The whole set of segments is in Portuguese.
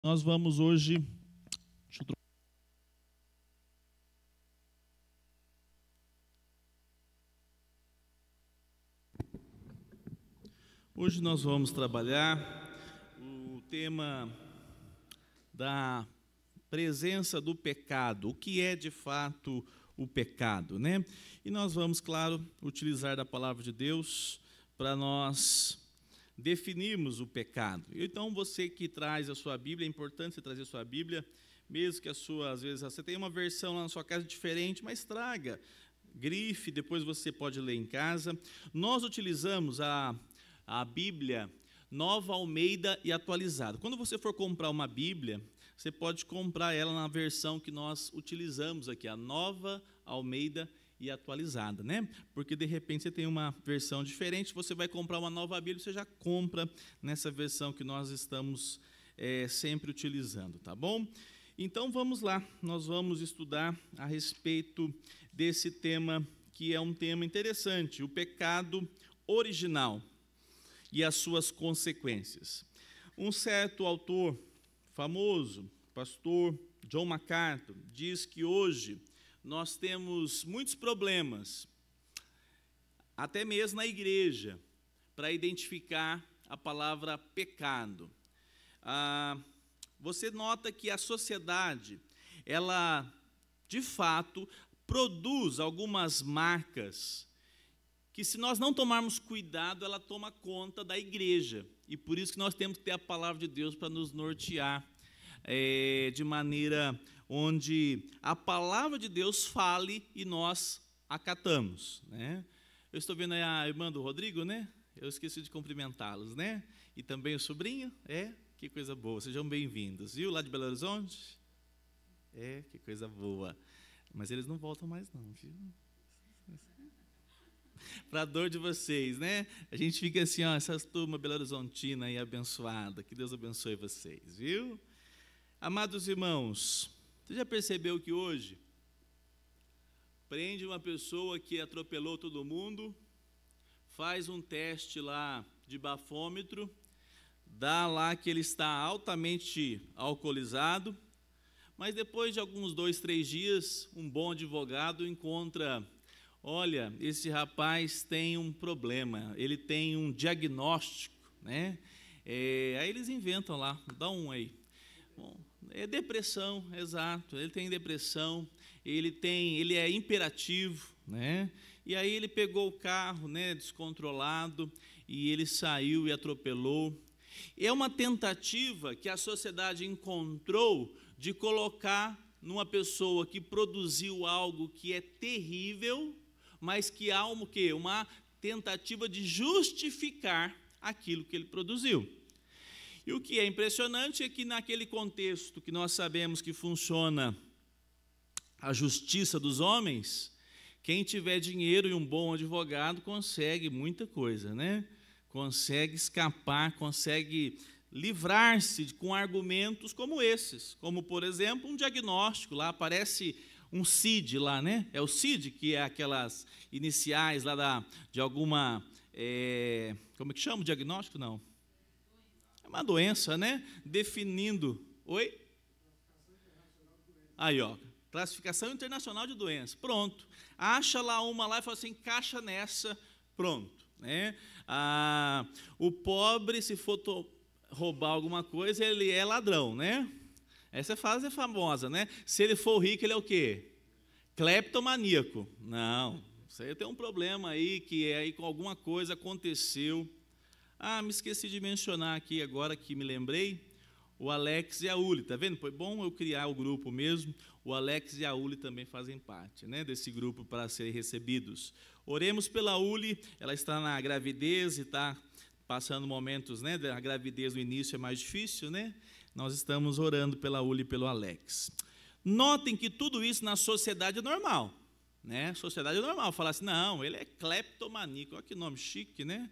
Nós vamos hoje. Hoje nós vamos trabalhar o tema da presença do pecado, o que é de fato o pecado, né? E nós vamos, claro, utilizar da palavra de Deus para nós definirmos o pecado. Então, você que traz a sua Bíblia, é importante você trazer a sua Bíblia, mesmo que a sua, às vezes, você tem uma versão lá na sua casa diferente, mas traga, grife, depois você pode ler em casa. Nós utilizamos a Bíblia Nova Almeida e atualizada. Quando você for comprar uma Bíblia, você pode comprar ela na versão que nós utilizamos aqui, a Nova Almeida e atualizada, né? Porque de repente você tem uma versão diferente, você vai comprar uma nova Bíblia, você já compra nessa versão que nós estamos sempre utilizando, tá bom? Então vamos lá, nós vamos estudar a respeito desse tema, que é um tema interessante, o pecado original e as suas consequências. Um certo autor famoso, pastor John MacArthur, diz que hoje nós temos muitos problemas, até mesmo na igreja, para identificar a palavra pecado. Você nota que a sociedade, ela, de fato, produz algumas marcas que, se nós não tomarmos cuidado, ela toma conta da igreja. E por isso que nós temos que ter a palavra de Deus para nos nortear, de maneira onde a palavra de Deus fale e nós acatamos, né? Eu estou vendo aí a irmã do Rodrigo, né? Eu esqueci de cumprimentá-los, né? E também o sobrinho, que coisa boa, sejam bem-vindos, viu? Lá de Belo Horizonte, que coisa boa, mas eles não voltam mais não, viu? Para a dor de vocês, né? A gente fica assim, ó, essa turma Belo Horizontina aí abençoada, que Deus abençoe vocês, viu? Amados irmãos, você já percebeu que hoje prende uma pessoa que atropelou todo mundo, faz um teste lá de bafômetro, dá lá que ele está altamente alcoolizado, mas depois de alguns 2, 3 dias, um bom advogado encontra: olha, esse rapaz tem um problema, ele tem um diagnóstico, né? Aí eles inventam lá, dá um aí. Bom, é depressão, exato, ele tem depressão, ele é imperativo, né? E aí ele pegou o carro, né, descontrolado, e ele saiu e atropelou. É uma tentativa que a sociedade encontrou de colocar numa pessoa que produziu algo que é terrível, mas que há uma tentativa de justificar aquilo que ele produziu. E o que é impressionante é que, naquele contexto que nós sabemos que funciona a justiça dos homens, quem tiver dinheiro e um bom advogado consegue muita coisa, né? Consegue escapar, consegue livrar-se com argumentos como esses, como, por exemplo, um diagnóstico. Lá aparece um CID lá, né? É o CID, que é aquelas iniciais lá de alguma, como é que chama o diagnóstico? Não. É uma doença, né? Definindo. Oi? Aí, ó. Classificação Internacional de Doença. Pronto. Acha lá uma lá e fala assim, encaixa nessa, pronto, né? O pobre, se for roubar alguma coisa, ele é ladrão, né? Essa frase é famosa, né? Se ele for rico, ele é o quê? Cleptomaníaco. Não, você tem um problema aí, que aí com alguma coisa aconteceu. Me esqueci de mencionar aqui agora que me lembrei, o Alex e a Uli, tá vendo? Foi bom eu criar o grupo mesmo. O Alex e a Uli também fazem parte, né, desse grupo para serem recebidos. Oremos pela Uli, ela está na gravidez e está passando momentos, né, da gravidez, no início é mais difícil, né? Nós estamos orando pela Uli e pelo Alex. Notem que tudo isso na sociedade é normal, né? Sociedade é normal, falar assim, não, ele é cleptomaníaco, olha que nome chique, né?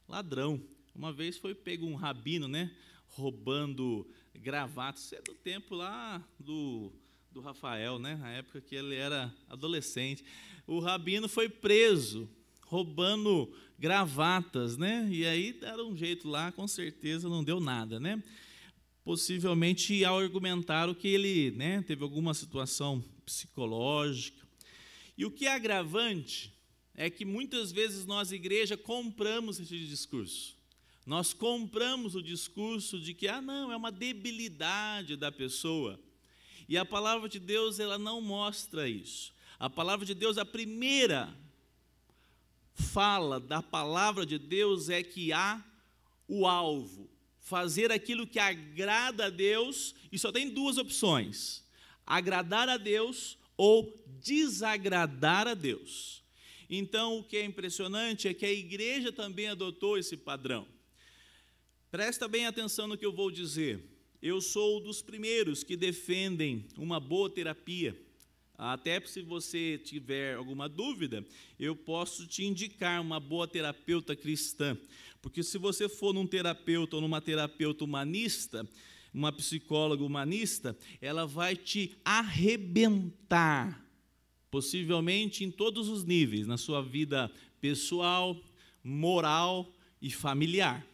Ladrão. Uma vez foi pego um rabino, né, roubando gravatas. Isso é do tempo lá do Rafael, né, na época que ele era adolescente. O rabino foi preso roubando gravatas, né? E aí deram um jeito lá, com certeza não deu nada, né? possivelmente argumentaram que ele, teve alguma situação psicológica. E o que é agravante é que muitas vezes nós, igreja, compramos esse discurso. Nós compramos o discurso de que, não, é uma debilidade da pessoa. E a palavra de Deus, ela não mostra isso. A palavra de Deus, a primeira fala da palavra de Deus é que há o alvo, fazer aquilo que agrada a Deus, e só tem duas opções: agradar a Deus ou desagradar a Deus. Então, o que é impressionante é que a igreja também adotou esse padrão. Presta bem atenção no que eu vou dizer. Eu sou dos primeiros que defendem uma boa terapia. Até se você tiver alguma dúvida, eu posso te indicar uma boa terapeuta cristã. Porque se você for num terapeuta ou numa terapeuta humanista, uma psicóloga humanista, ela vai te arrebentar, possivelmente em todos os níveis, na sua vida pessoal, moral e familiar.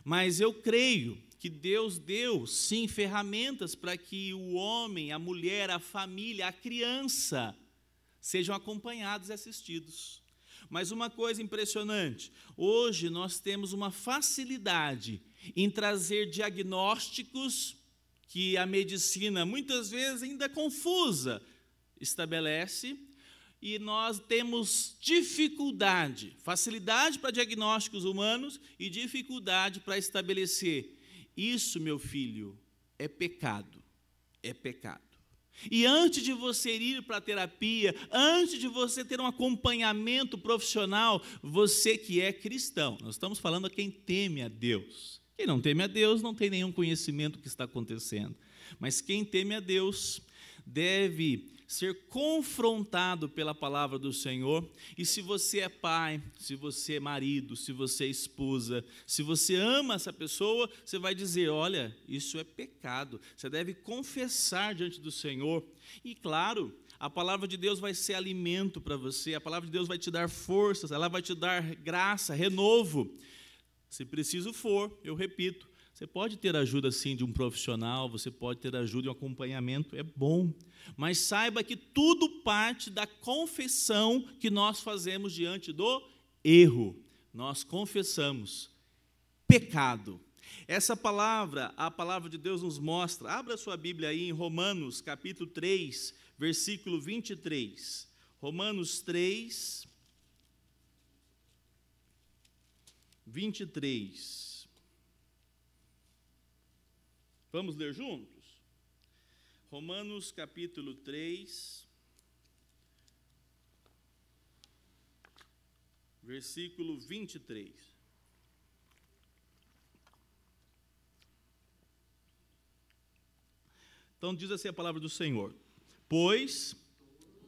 Mas eu creio que Deus deu, sim, ferramentas para que o homem, a mulher, a família, a criança sejam acompanhados e assistidos. Mas uma coisa impressionante, hoje nós temos uma facilidade em trazer diagnósticos que a medicina, muitas vezes ainda confusa, estabelece, e nós temos dificuldade, facilidade para diagnósticos humanos e dificuldade para estabelecer. Isso, meu filho, é pecado, é pecado. E antes de você ir para a terapia, antes de você ter um acompanhamento profissional, você que é cristão, nós estamos falando a quem teme a Deus. Quem não teme a Deus não tem nenhum conhecimento do que está acontecendo. Mas quem teme a Deus deve ser confrontado pela palavra do Senhor. E se você é pai, se você é marido, se você é esposa, se você ama essa pessoa, você vai dizer: olha, isso é pecado. Você deve confessar diante do Senhor. E claro, a palavra de Deus vai ser alimento para você, a palavra de Deus vai te dar forças, ela vai te dar graça, renovo. Se preciso for, eu repito, você pode ter ajuda, sim, de um profissional, você pode ter ajuda e um acompanhamento, é bom. Mas saiba que tudo parte da confissão que nós fazemos diante do erro. Nós confessamos pecado. Essa palavra, a palavra de Deus nos mostra, abra sua Bíblia aí em Romanos, capítulo 3, versículo 23. Romanos 3, 23. Vamos ler juntos? Romanos capítulo 3, versículo 23. Então diz assim a palavra do Senhor: pois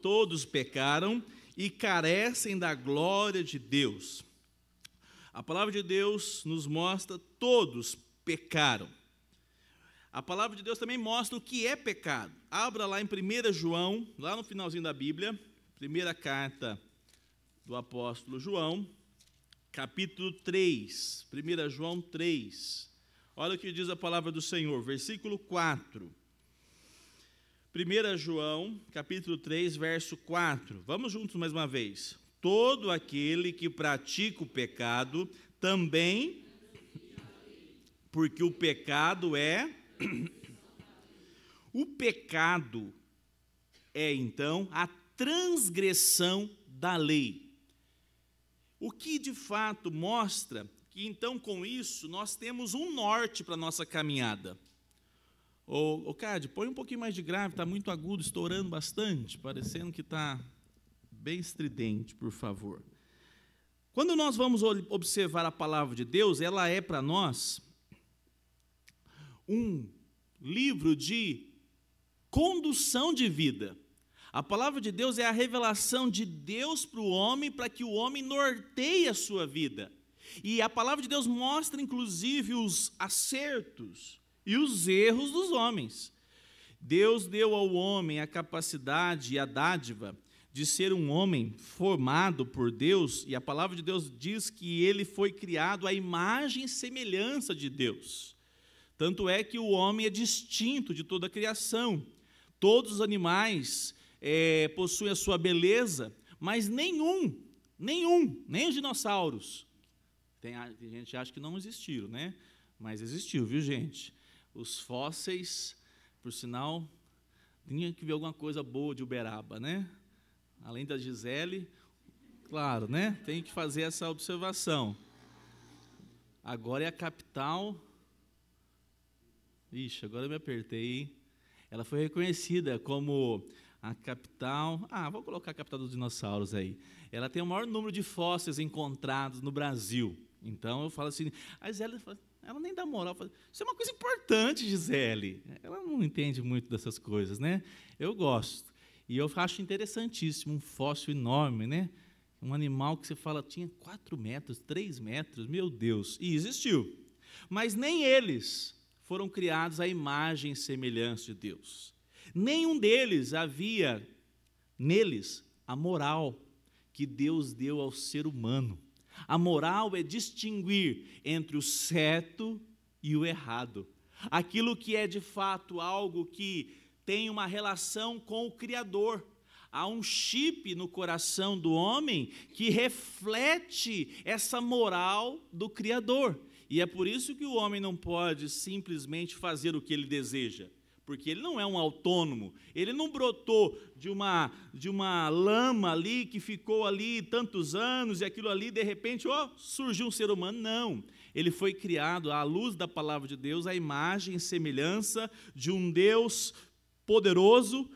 todos pecaram e carecem da glória de Deus. A palavra de Deus nos mostra: todos pecaram. A palavra de Deus também mostra o que é pecado. Abra lá em 1 João, lá no finalzinho da Bíblia, primeira carta do apóstolo João, capítulo 3, 1 João 3. Olha o que diz a palavra do Senhor, versículo 4. 1 João, capítulo 3, verso 4. Vamos juntos mais uma vez. Todo aquele que pratica o pecado também, porque o pecado é... O pecado é, então, a transgressão da lei. O que, de fato, mostra que, então, com isso, nós temos um norte para a nossa caminhada. Ô, Cade, põe um pouquinho mais de grave, está muito agudo, estourando bastante, parecendo que está bem estridente, por favor. Quando nós vamos observar a palavra de Deus, ela é para nós um livro de condução de vida. A palavra de Deus é a revelação de Deus para o homem, para que o homem norteie a sua vida. E a palavra de Deus mostra, inclusive, os acertos e os erros dos homens. Deus deu ao homem a capacidade e a dádiva de ser um homem formado por Deus, e a palavra de Deus diz que ele foi criado à imagem e semelhança de Deus. Tanto é que o homem é distinto de toda a criação. Todos os animais possuem a sua beleza, mas nem os dinossauros. Tem gente que acha que não existiram, né? Mas existiu, viu, gente? Os fósseis, por sinal, tinha que ver alguma coisa boa de Uberaba, né? Além da Gisele, claro, né? Tem que fazer essa observação. Agora é a capital. Ixi, agora eu me apertei. Ela foi reconhecida como a capital. Vou colocar a capital dos dinossauros aí. Ela tem o maior número de fósseis encontrados no Brasil. Então eu falo assim, a Gisele, ela nem dá moral. Fala, isso é uma coisa importante, Gisele. Ela não entende muito dessas coisas, né? Eu gosto. E eu acho interessantíssimo, um fóssil enorme, né? Um animal que você fala, tinha 4 metros, 3 metros, meu Deus. E existiu. Mas nem eles foram criados à imagem e semelhança de Deus. Nenhum deles havia neles a moral que Deus deu ao ser humano. A moral é distinguir entre o certo e o errado. Aquilo que é de fato algo que tem uma relação com o Criador. Há um chip no coração do homem que reflete essa moral do Criador. E é por isso que o homem não pode simplesmente fazer o que ele deseja. Porque ele não é um autônomo, ele não brotou de uma lama ali, que ficou ali tantos anos, e aquilo ali, de repente, surgiu um ser humano. Não, ele foi criado à luz da palavra de Deus, à imagem e semelhança de um Deus poderoso,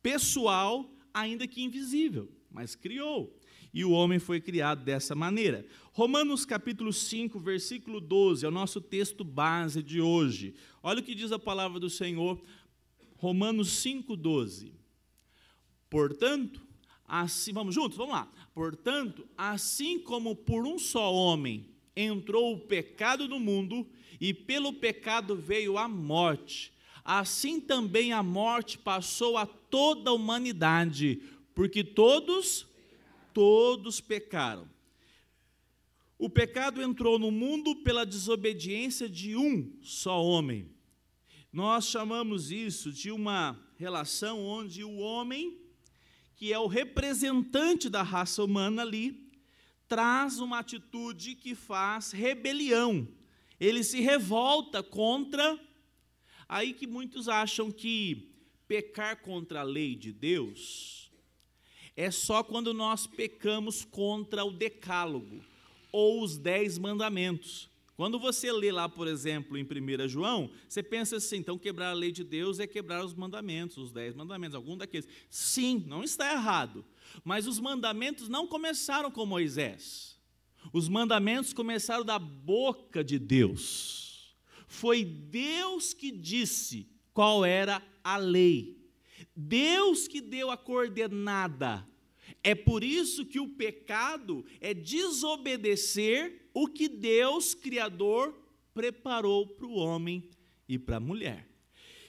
pessoal, ainda que invisível, mas criou. E o homem foi criado dessa maneira. Romanos capítulo 5, versículo 12, é o nosso texto base de hoje. Olha o que diz a palavra do Senhor, Romanos 5, 12. Portanto, assim, vamos juntos? Vamos lá. Portanto, assim como por um só homem entrou o pecado no mundo, e pelo pecado veio a morte, assim também a morte passou a toda a humanidade, porque todos pecaram. O pecado entrou no mundo pela desobediência de um só homem. Nós chamamos isso de uma relação onde o homem, que é o representante da raça humana ali, traz uma atitude que faz rebelião. Ele se revolta contra. Aí que muitos acham que pecar contra a lei de Deus é só quando nós pecamos contra o decálogo ou os 10 mandamentos. Quando você lê lá, por exemplo, em 1 João, você pensa assim, então quebrar a lei de Deus é quebrar os mandamentos, os 10 mandamentos, algum daqueles. Sim, não está errado, mas os mandamentos não começaram com Moisés. Os mandamentos começaram da boca de Deus. Foi Deus que disse qual era a lei. Deus que deu a coordenada. É por isso que o pecado é desobedecer o que Deus, Criador, preparou para o homem e para a mulher.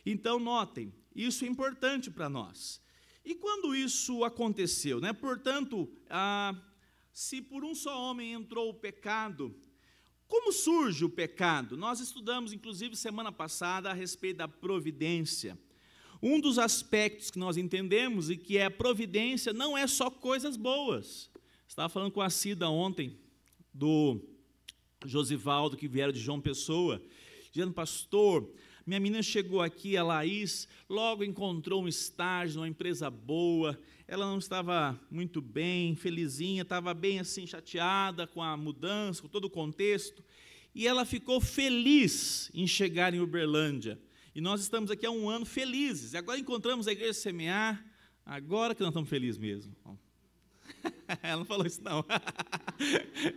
Então, notem, isso é importante para nós. E quando isso aconteceu, né? Portanto, se por um só homem entrou o pecado, como surge o pecado? Nós estudamos, inclusive, semana passada, a respeito da providência. Um dos aspectos que nós entendemos e que é a providência não é só coisas boas. Estava falando com a Cida ontem, do Josivaldo, que vieram de João Pessoa, dizendo, pastor, minha menina chegou aqui, a Laís, logo encontrou um estágio numa empresa boa, ela não estava muito bem, felizinha, estava bem assim, chateada com a mudança, com todo o contexto, e ela ficou feliz em chegar em Uberlândia. E nós estamos aqui há um ano felizes. E agora encontramos a igreja Semear. Agora que nós estamos felizes mesmo. Ela não falou isso, não.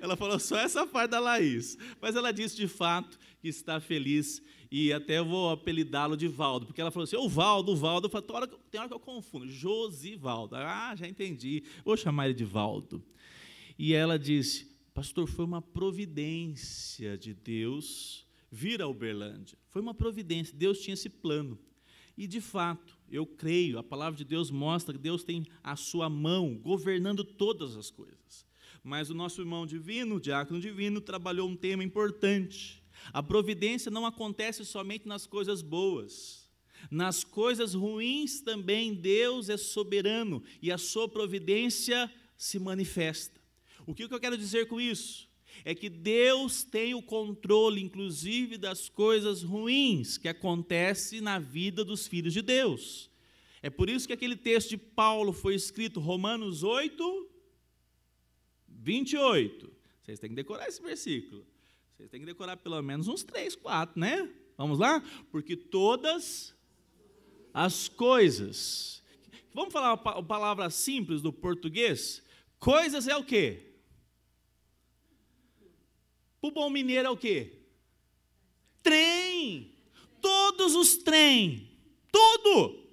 Ela falou só essa parte da Laís. Mas ela disse, de fato, que está feliz. E até eu vou apelidá-lo de Valdo. Porque ela falou assim, o Valdo. Eu falo, tem hora que eu confundo. Josivaldo. Já entendi. Vou chamar ele de Valdo. E ela disse, pastor, foi uma providência de Deus vir a Uberlândia. Foi uma providência, Deus tinha esse plano. E, de fato, eu creio, a palavra de Deus mostra que Deus tem a sua mão governando todas as coisas. Mas o nosso irmão divino, o diácono divino, trabalhou um tema importante. A providência não acontece somente nas coisas boas. Nas coisas ruins também Deus é soberano e a sua providência se manifesta. O que eu quero dizer com isso? É que Deus tem o controle, inclusive, das coisas ruins que acontecem na vida dos filhos de Deus. É por isso que aquele texto de Paulo foi escrito, Romanos 8, 28. Vocês têm que decorar esse versículo. Vocês têm que decorar pelo menos uns 3, 4, né? Vamos lá? Porque todas as coisas... Vamos falar uma palavra simples do português? Coisas é o quê? Para o bom mineiro é o quê? Trem. Todos os trem. Tudo.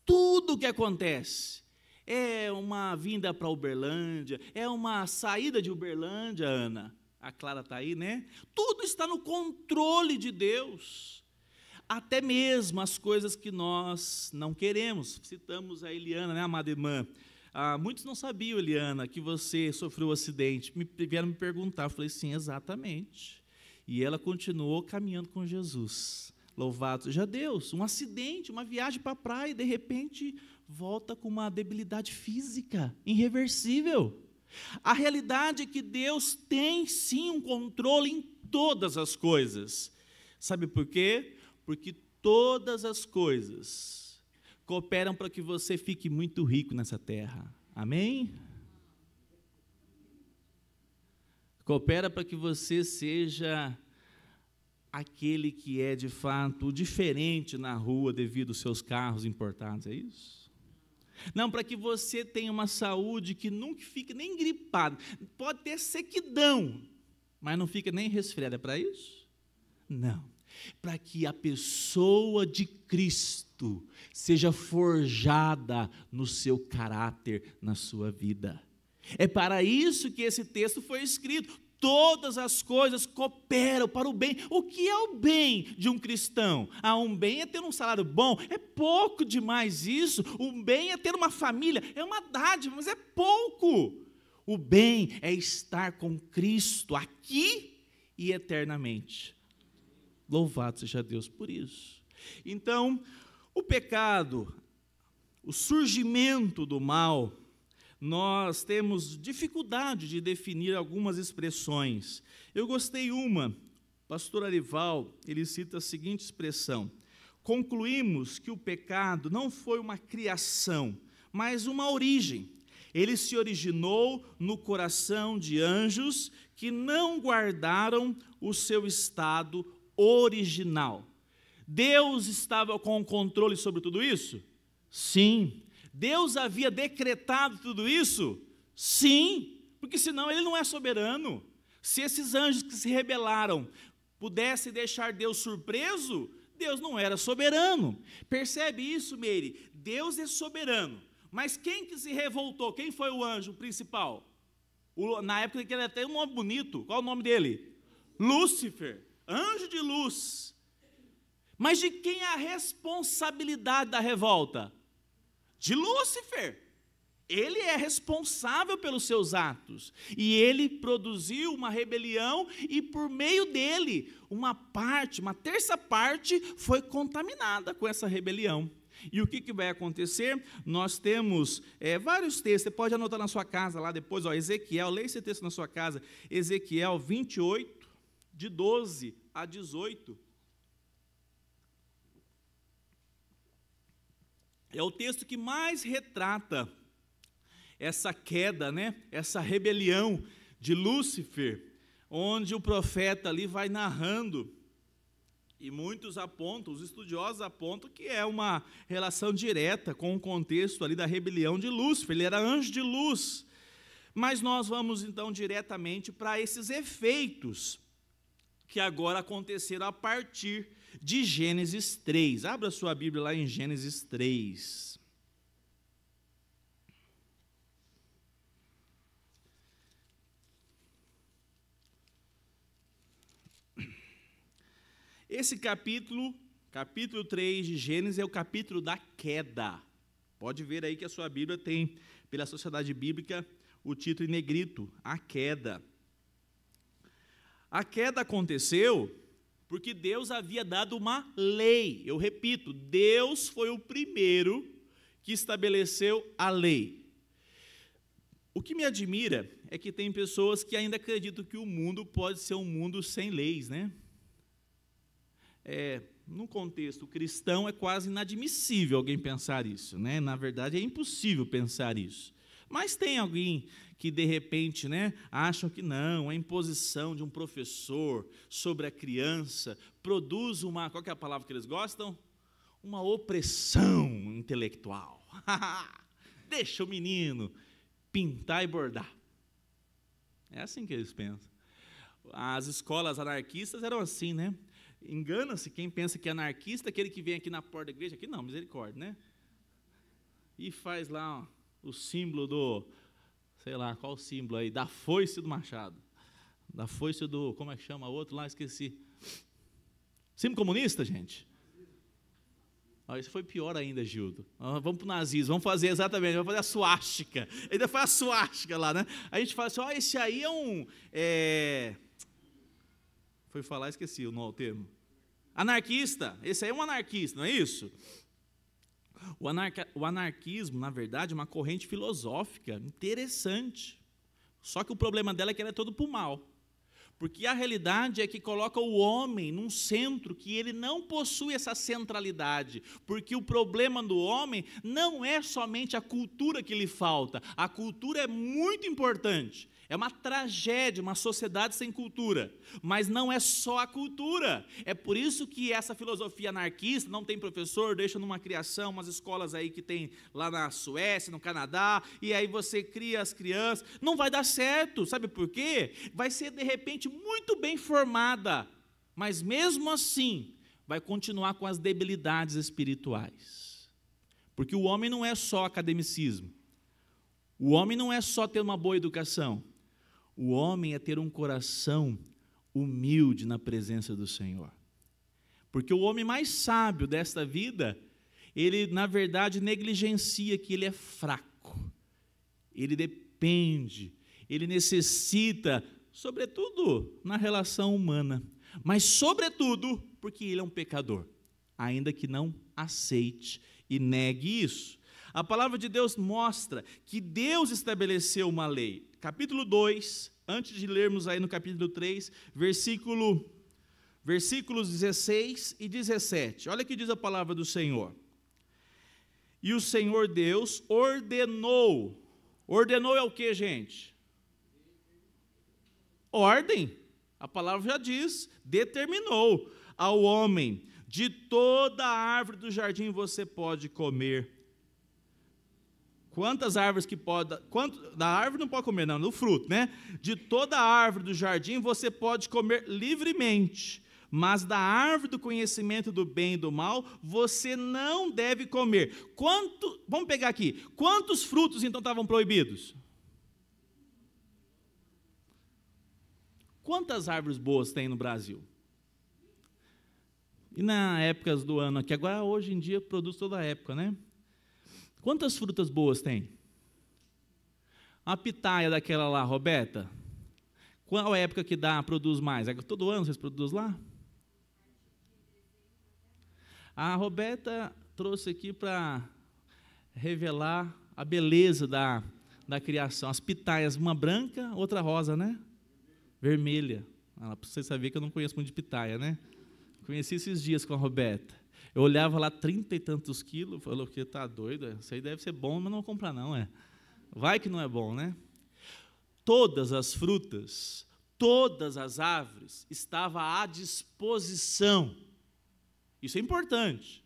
Tudo que acontece. É uma vinda para Uberlândia, é uma saída de Uberlândia, Ana. A Clara está aí, né? Tudo está no controle de Deus. Até mesmo as coisas que nós não queremos. Citamos a Eliana, né, amada irmã? Muitos não sabiam, Eliana, que você sofreu um acidente. Vieram me perguntar, eu falei, sim, exatamente. E ela continuou caminhando com Jesus. Louvado seja Deus. Um acidente, uma viagem para a praia, e de repente volta com uma debilidade física irreversível. A realidade é que Deus tem sim um controle em todas as coisas. Sabe por quê? Porque todas as coisas cooperam para que você fique muito rico nessa terra. Amém? Coopera para que você seja aquele que é de fato diferente na rua devido aos seus carros importados, é isso? Não, para que você tenha uma saúde que nunca fique nem gripado. Pode ter sequidão, mas não fica nem resfriado. É para isso? Não. Para que a pessoa de Cristo seja forjada no seu caráter, na sua vida. É para isso que esse texto foi escrito. Todas as coisas cooperam para o bem. O que é o bem de um cristão? Um bem é ter um salário bom, é pouco demais isso. O bem é ter uma família, é uma dádiva, mas é pouco. O bem é estar com Cristo aqui e eternamente. Louvado seja Deus por isso. Então, o pecado, o surgimento do mal, nós temos dificuldade de definir algumas expressões. Eu gostei uma, pastor Arival, ele cita a seguinte expressão: concluímos que o pecado não foi uma criação, mas uma origem. Ele se originou no coração de anjos que não guardaram o seu estado original. Deus estava com o controle sobre tudo isso? Sim. Deus havia decretado tudo isso? Sim, porque senão ele não é soberano. Se esses anjos que se rebelaram pudessem deixar Deus surpreso, Deus não era soberano. Percebe isso, Meire? Deus é soberano, mas quem que se revoltou? Quem foi o anjo principal? Na época que ele até um nome bonito, qual é o nome dele? Lúcifer, anjo de luz. Mas de quem é a responsabilidade da revolta? De Lúcifer. Ele é responsável pelos seus atos, e ele produziu uma rebelião, e por meio dele, uma terça parte, foi contaminada com essa rebelião. E o que vai acontecer? Nós temos vários textos, você pode anotar na sua casa lá depois, Ezequiel, leia esse texto na sua casa, Ezequiel 28, de 12 a 18. É o texto que mais retrata essa queda, né? Essa rebelião de Lúcifer, onde o profeta ali vai narrando, e muitos apontam, os estudiosos apontam que é uma relação direta com o contexto ali da rebelião de Lúcifer. Ele era anjo de luz. Mas nós vamos então diretamente para esses efeitos que agora aconteceram a partir de Gênesis 3. Abra sua Bíblia lá em Gênesis 3. Esse capítulo 3 de Gênesis é o capítulo da queda. Pode ver aí que a sua Bíblia tem, pela Sociedade Bíblica, o título em negrito, a queda. A queda aconteceu porque Deus havia dado uma lei. Eu repito, Deus foi o primeiro que estabeleceu a lei. O que me admira é que tem pessoas que ainda acreditam que o mundo pode ser um mundo sem leis, né? No contexto cristão é quase inadmissível alguém pensar isso, né? Na verdade é impossível pensar isso. Mas tem alguém que de repente, né, acham que não, a imposição de um professor sobre a criança produz uma, qual que é a palavra que eles gostam? Uma opressão intelectual. Deixa o menino pintar e bordar. É assim que eles pensam. As escolas anarquistas eram assim, né? Engana-se quem pensa que é anarquista, aquele que vem aqui na porta da igreja, aqui não, misericórdia, né? E faz lá ó, o símbolo do, sei lá, qual o símbolo aí, da foice do machado. Da foice do, como é que chama o outro lá, esqueci. Símbolo comunista, gente? Isso foi pior ainda, Gildo. Vamos para o nazismo, vamos fazer exatamente, vamos fazer a suástica. Ainda faz a suástica lá, né? A gente fala assim, esse aí é um... Foi falar, esqueci o termo. Anarquista, esse aí é um anarquista, não é isso? O anarquismo, na verdade, é uma corrente filosófica interessante. Só que o problema dela é que ela é todo para o mal. Porque a realidade é que coloca o homem num centro que ele não possui essa centralidade. Porque o problema do homem não é somente a cultura que lhe falta. A cultura é muito importante. É uma tragédia, uma sociedade sem cultura. Mas não é só a cultura. É por isso que essa filosofia anarquista, não tem professor, deixa numa criação, umas escolas aí que tem lá na Suécia, no Canadá, e aí você cria as crianças. Não vai dar certo, sabe por quê? Vai ser, de repente, muito bem formada, mas mesmo assim, vai continuar com as debilidades espirituais. Porque o homem não é só academicismo. O homem não é só ter uma boa educação. O homem é ter um coração humilde na presença do Senhor. Porque o homem mais sábio desta vida, ele, na verdade, negligencia que ele é fraco. Ele depende, ele necessita, sobretudo, na relação humana. Mas, sobretudo, porque ele é um pecador, ainda que não aceite e negue isso. A palavra de Deus mostra que Deus estabeleceu uma lei. Capítulo 2, antes de lermos aí no capítulo 3, versículos 16 e 17. Olha o que diz a palavra do Senhor. E o Senhor Deus ordenou. Ordenou é o que, gente? Ordem. A palavra já diz, determinou ao homem, de toda a árvore do jardim você pode comer. Quantas árvores que pode... da árvore não pode comer, não, do fruto, né? De toda a árvore do jardim você pode comer livremente, mas da árvore do conhecimento do bem e do mal você não deve comer. Vamos pegar aqui. Quantos frutos, então, estavam proibidos? Quantas árvores boas tem no Brasil? E na época do ano aqui, agora hoje em dia produz toda a época, né? Quantas frutas boas tem? A pitaia daquela lá, Roberta, qual é a época que produz mais? Todo ano vocês produzem lá? A Roberta trouxe aqui para revelar a beleza da criação. As pitaias, uma branca, outra rosa, né? Vermelha. Para você saber que eu não conheço muito de pitaia, né? Conheci esses dias com a Roberta. Eu olhava lá 30 e tantos quilos, falou que está doido, isso aí deve ser bom, mas não vou comprar não, Vai que não é bom, né? Todas as frutas, todas as árvores estavam à disposição. Isso é importante.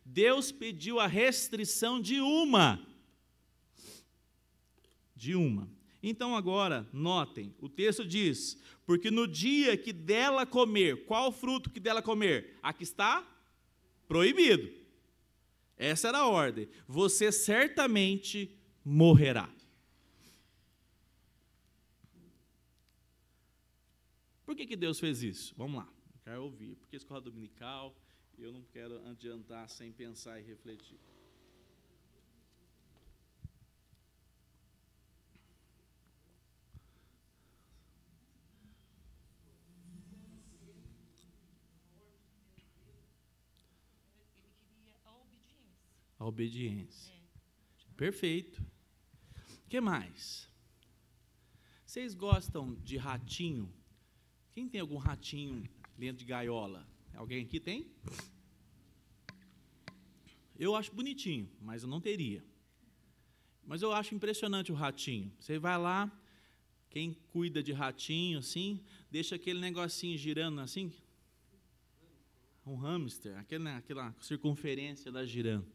Deus pediu a restrição de uma. De uma. Então agora, notem, o texto diz, porque no dia que dela comer, qual fruto que dela comer? Aqui está proibido. Essa era a ordem. Você certamente morrerá. Por que Deus fez isso? Vamos lá. Eu quero ouvir. Porque escola dominical, eu não quero adiantar sem pensar e refletir. A obediência. Perfeito. O que mais? Vocês gostam de ratinho? Quem tem algum ratinho dentro de gaiola? Alguém aqui tem? Eu acho bonitinho, mas eu não teria. Mas eu acho impressionante o ratinho. Você vai lá, quem cuida de ratinho, assim, deixa aquele negocinho girando assim. Um hamster, aquela circunferência da girando.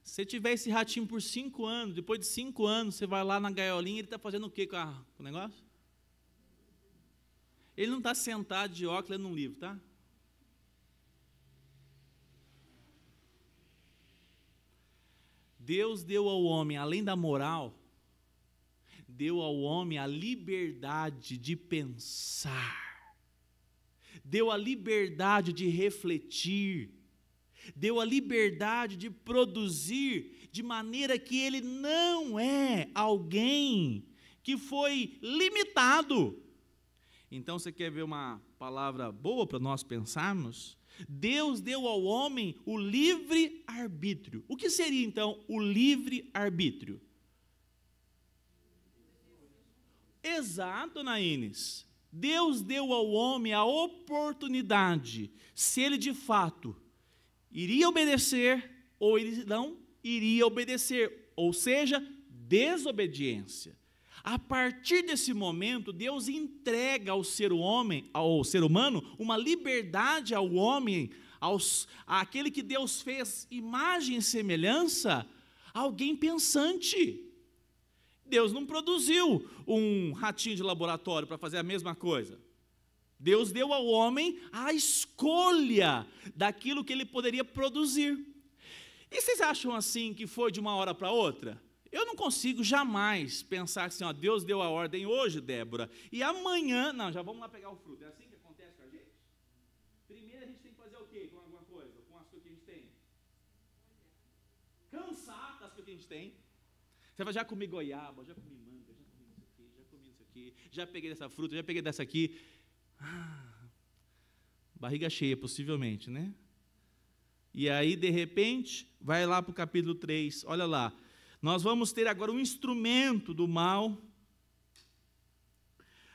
Se tiver esse ratinho por 5 anos, depois de 5 anos, você vai lá na gaiolinha, ele está fazendo o quê com o negócio? Ele não está sentado de óculos lendo um livro, tá? Deus deu ao homem, além da moral, deu ao homem a liberdade de pensar, deu a liberdade de refletir, deu a liberdade de produzir, de maneira que ele não é alguém que foi limitado. Então, você quer ver uma palavra boa para nós pensarmos? Deus deu ao homem o livre-arbítrio. O que seria, então, o livre-arbítrio? Exato, Naínes. Deus deu ao homem a oportunidade, se ele de fato iria obedecer ou ele não iria obedecer, ou seja, desobediência. A partir desse momento, Deus entrega ao ser humano, uma liberdade ao homem, àquele que Deus fez imagem e semelhança, alguém pensante. Deus não produziu um ratinho de laboratório para fazer a mesma coisa. Deus deu ao homem a escolha daquilo que ele poderia produzir. E vocês acham assim que foi de uma hora para outra? Eu não consigo jamais pensar assim, ó, Deus deu a ordem hoje, Débora, e amanhã, não, já vamos lá pegar o fruto. É assim que acontece com a gente? Primeiro a gente tem que fazer o quê com alguma coisa, com as coisas que a gente tem? Cansar das coisas que a gente tem. Você vai, já comi goiaba, já comi manga, já comi isso aqui, já comi isso aqui, já peguei dessa fruta, já peguei dessa aqui. Barriga cheia, possivelmente, né? E aí, de repente, vai lá para o capítulo 3, olha lá. Nós vamos ter agora um instrumento do mal,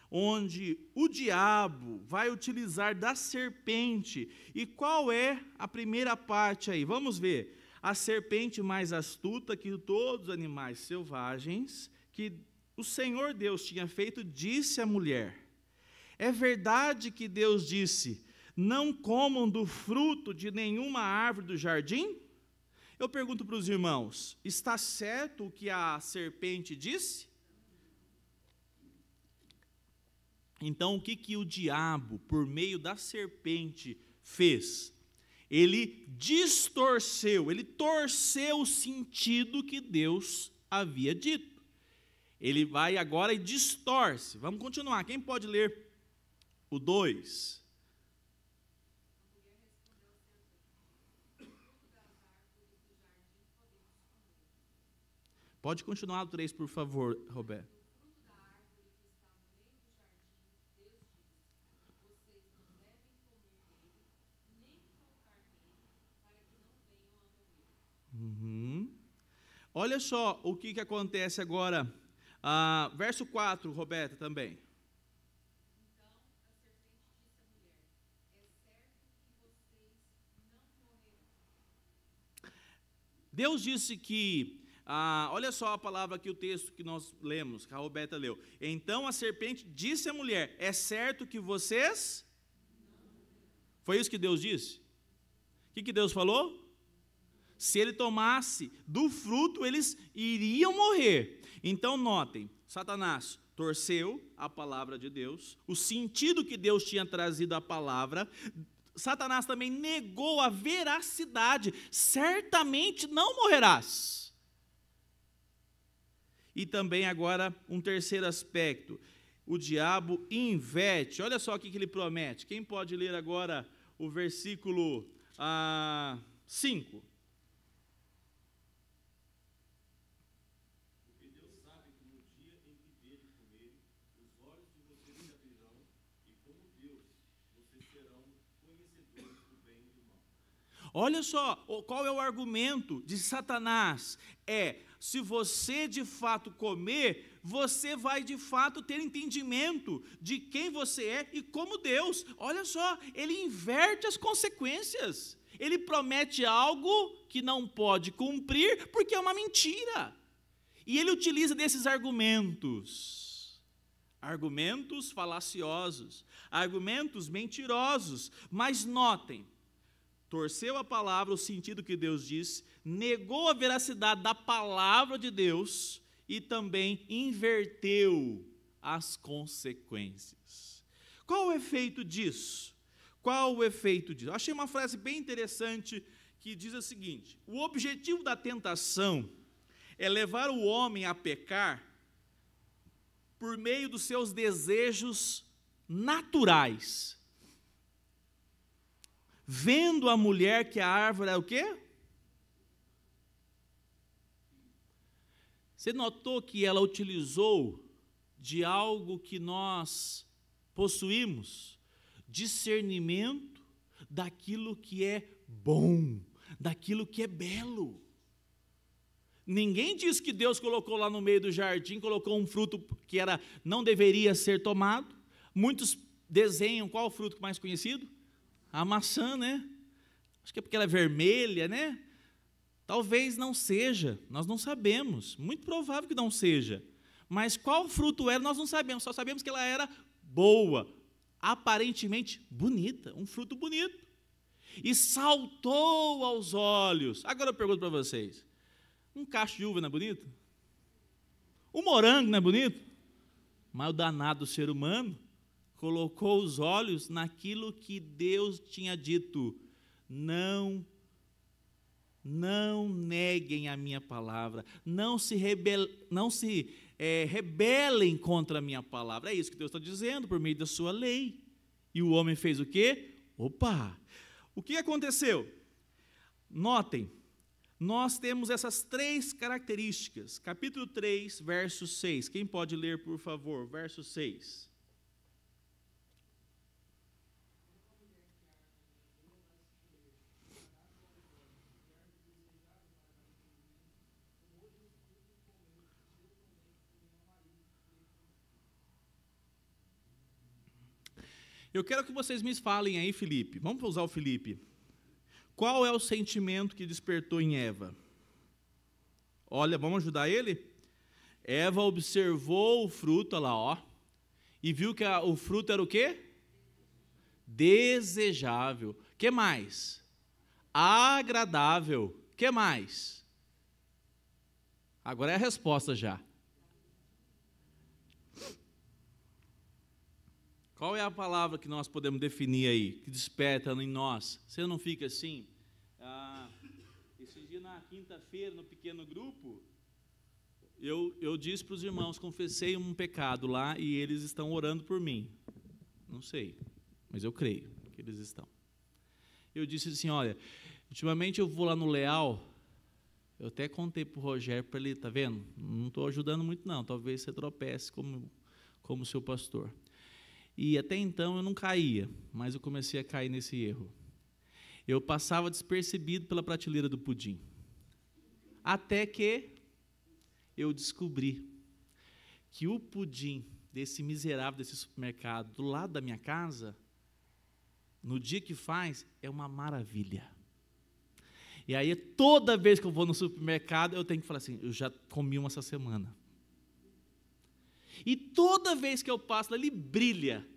onde o diabo vai utilizar da serpente. E qual é a primeira parte aí? Vamos ver. A serpente mais astuta que todos os animais selvagens, que o Senhor Deus tinha feito, disse à mulher: é verdade que Deus disse, não comam do fruto de nenhuma árvore do jardim? Eu pergunto para os irmãos, está certo o que a serpente disse? Então, o que o diabo, por meio da serpente, fez? Ele distorceu, ele torceu o sentido que Deus havia dito. Ele vai agora e distorce. Vamos continuar. Quem pode ler o 2? Pode continuar o 3, por favor, Roberto. Olha só o que acontece agora. Verso 4, Roberta, também. Deus disse que, olha só a palavra aqui, o texto que nós lemos, que a Roberta leu. Então a serpente disse à mulher, é certo que vocês... Foi isso que Deus disse? O que Deus falou? Se ele tomasse do fruto, eles iriam morrer. Então notem, Satanás torceu a palavra de Deus, o sentido que Deus tinha trazido à palavra. Satanás também negou a veracidade, certamente não morrerás. E também agora um terceiro aspecto, o diabo inverte, olha só o que ele promete. Quem pode ler agora o versículo 5? Olha só, qual é o argumento de Satanás? Se você de fato comer, você vai de fato ter entendimento de quem você é e como Deus. Olha só, ele inverte as consequências. Ele promete algo que não pode cumprir porque é uma mentira. E ele utiliza desses argumentos falaciosos, argumentos mentirosos. Mas notem, torceu a palavra, o sentido que Deus disse, negou a veracidade da palavra de Deus e também inverteu as consequências. Qual o efeito disso? Qual o efeito disso? Eu achei uma frase bem interessante que diz o seguinte: o objetivo da tentação é levar o homem a pecar por meio dos seus desejos naturais. Vendo a mulher que a árvore é o quê? Você notou que ela utilizou de algo que nós possuímos? Discernimento daquilo que é bom, daquilo que é belo. Ninguém diz que Deus colocou lá no meio do jardim, colocou um fruto que não deveria ser tomado. Muitos desenham qual o fruto mais conhecido? A maçã, né? Acho que é porque ela é vermelha, né? Talvez não seja, nós não sabemos. Muito provável que não seja. Mas qual fruto era, nós não sabemos. Só sabemos que ela era boa, aparentemente bonita, um fruto bonito. E saltou aos olhos. Agora eu pergunto para vocês: um cacho de uva não é bonito? Um morango não é bonito? Mas o danado do ser humano colocou os olhos naquilo que Deus tinha dito: não neguem a minha palavra, não se rebelem contra a minha palavra. É isso que Deus está dizendo por meio da sua lei. E o homem fez o quê? O que aconteceu? Notem, nós temos essas 3 características. Capítulo 3, verso 6. Quem pode ler, por favor, verso 6? Eu quero que vocês me falem aí, Felipe. Vamos usar o Felipe. Qual é o sentimento que despertou em Eva? Olha, vamos ajudar ele? Eva observou o fruto, olha lá, ó, e viu que o fruto era o quê? Desejável. Que mais? Agradável. Que mais? Agora é a resposta já. Qual é a palavra que nós podemos definir aí, que desperta em nós? Você não fica assim? Esse dia na quinta-feira, no pequeno grupo, eu disse para os irmãos, confessei um pecado lá e eles estão orando por mim. Não sei, mas eu creio que eles estão. Eu disse assim, olha, ultimamente eu vou lá no Leal, eu até contei para o Rogério, para ele, tá vendo? Não estou ajudando muito não, talvez você tropece como seu pastor. E até então eu não caía, mas eu comecei a cair nesse erro. Eu passava despercebido pela prateleira do pudim. Até que eu descobri que o pudim desse miserável, desse supermercado, do lado da minha casa, no dia que faz, é uma maravilha. E aí, toda vez que eu vou no supermercado, eu tenho que falar assim, eu já comi uma essa semana. E toda vez que eu passo, ele brilha.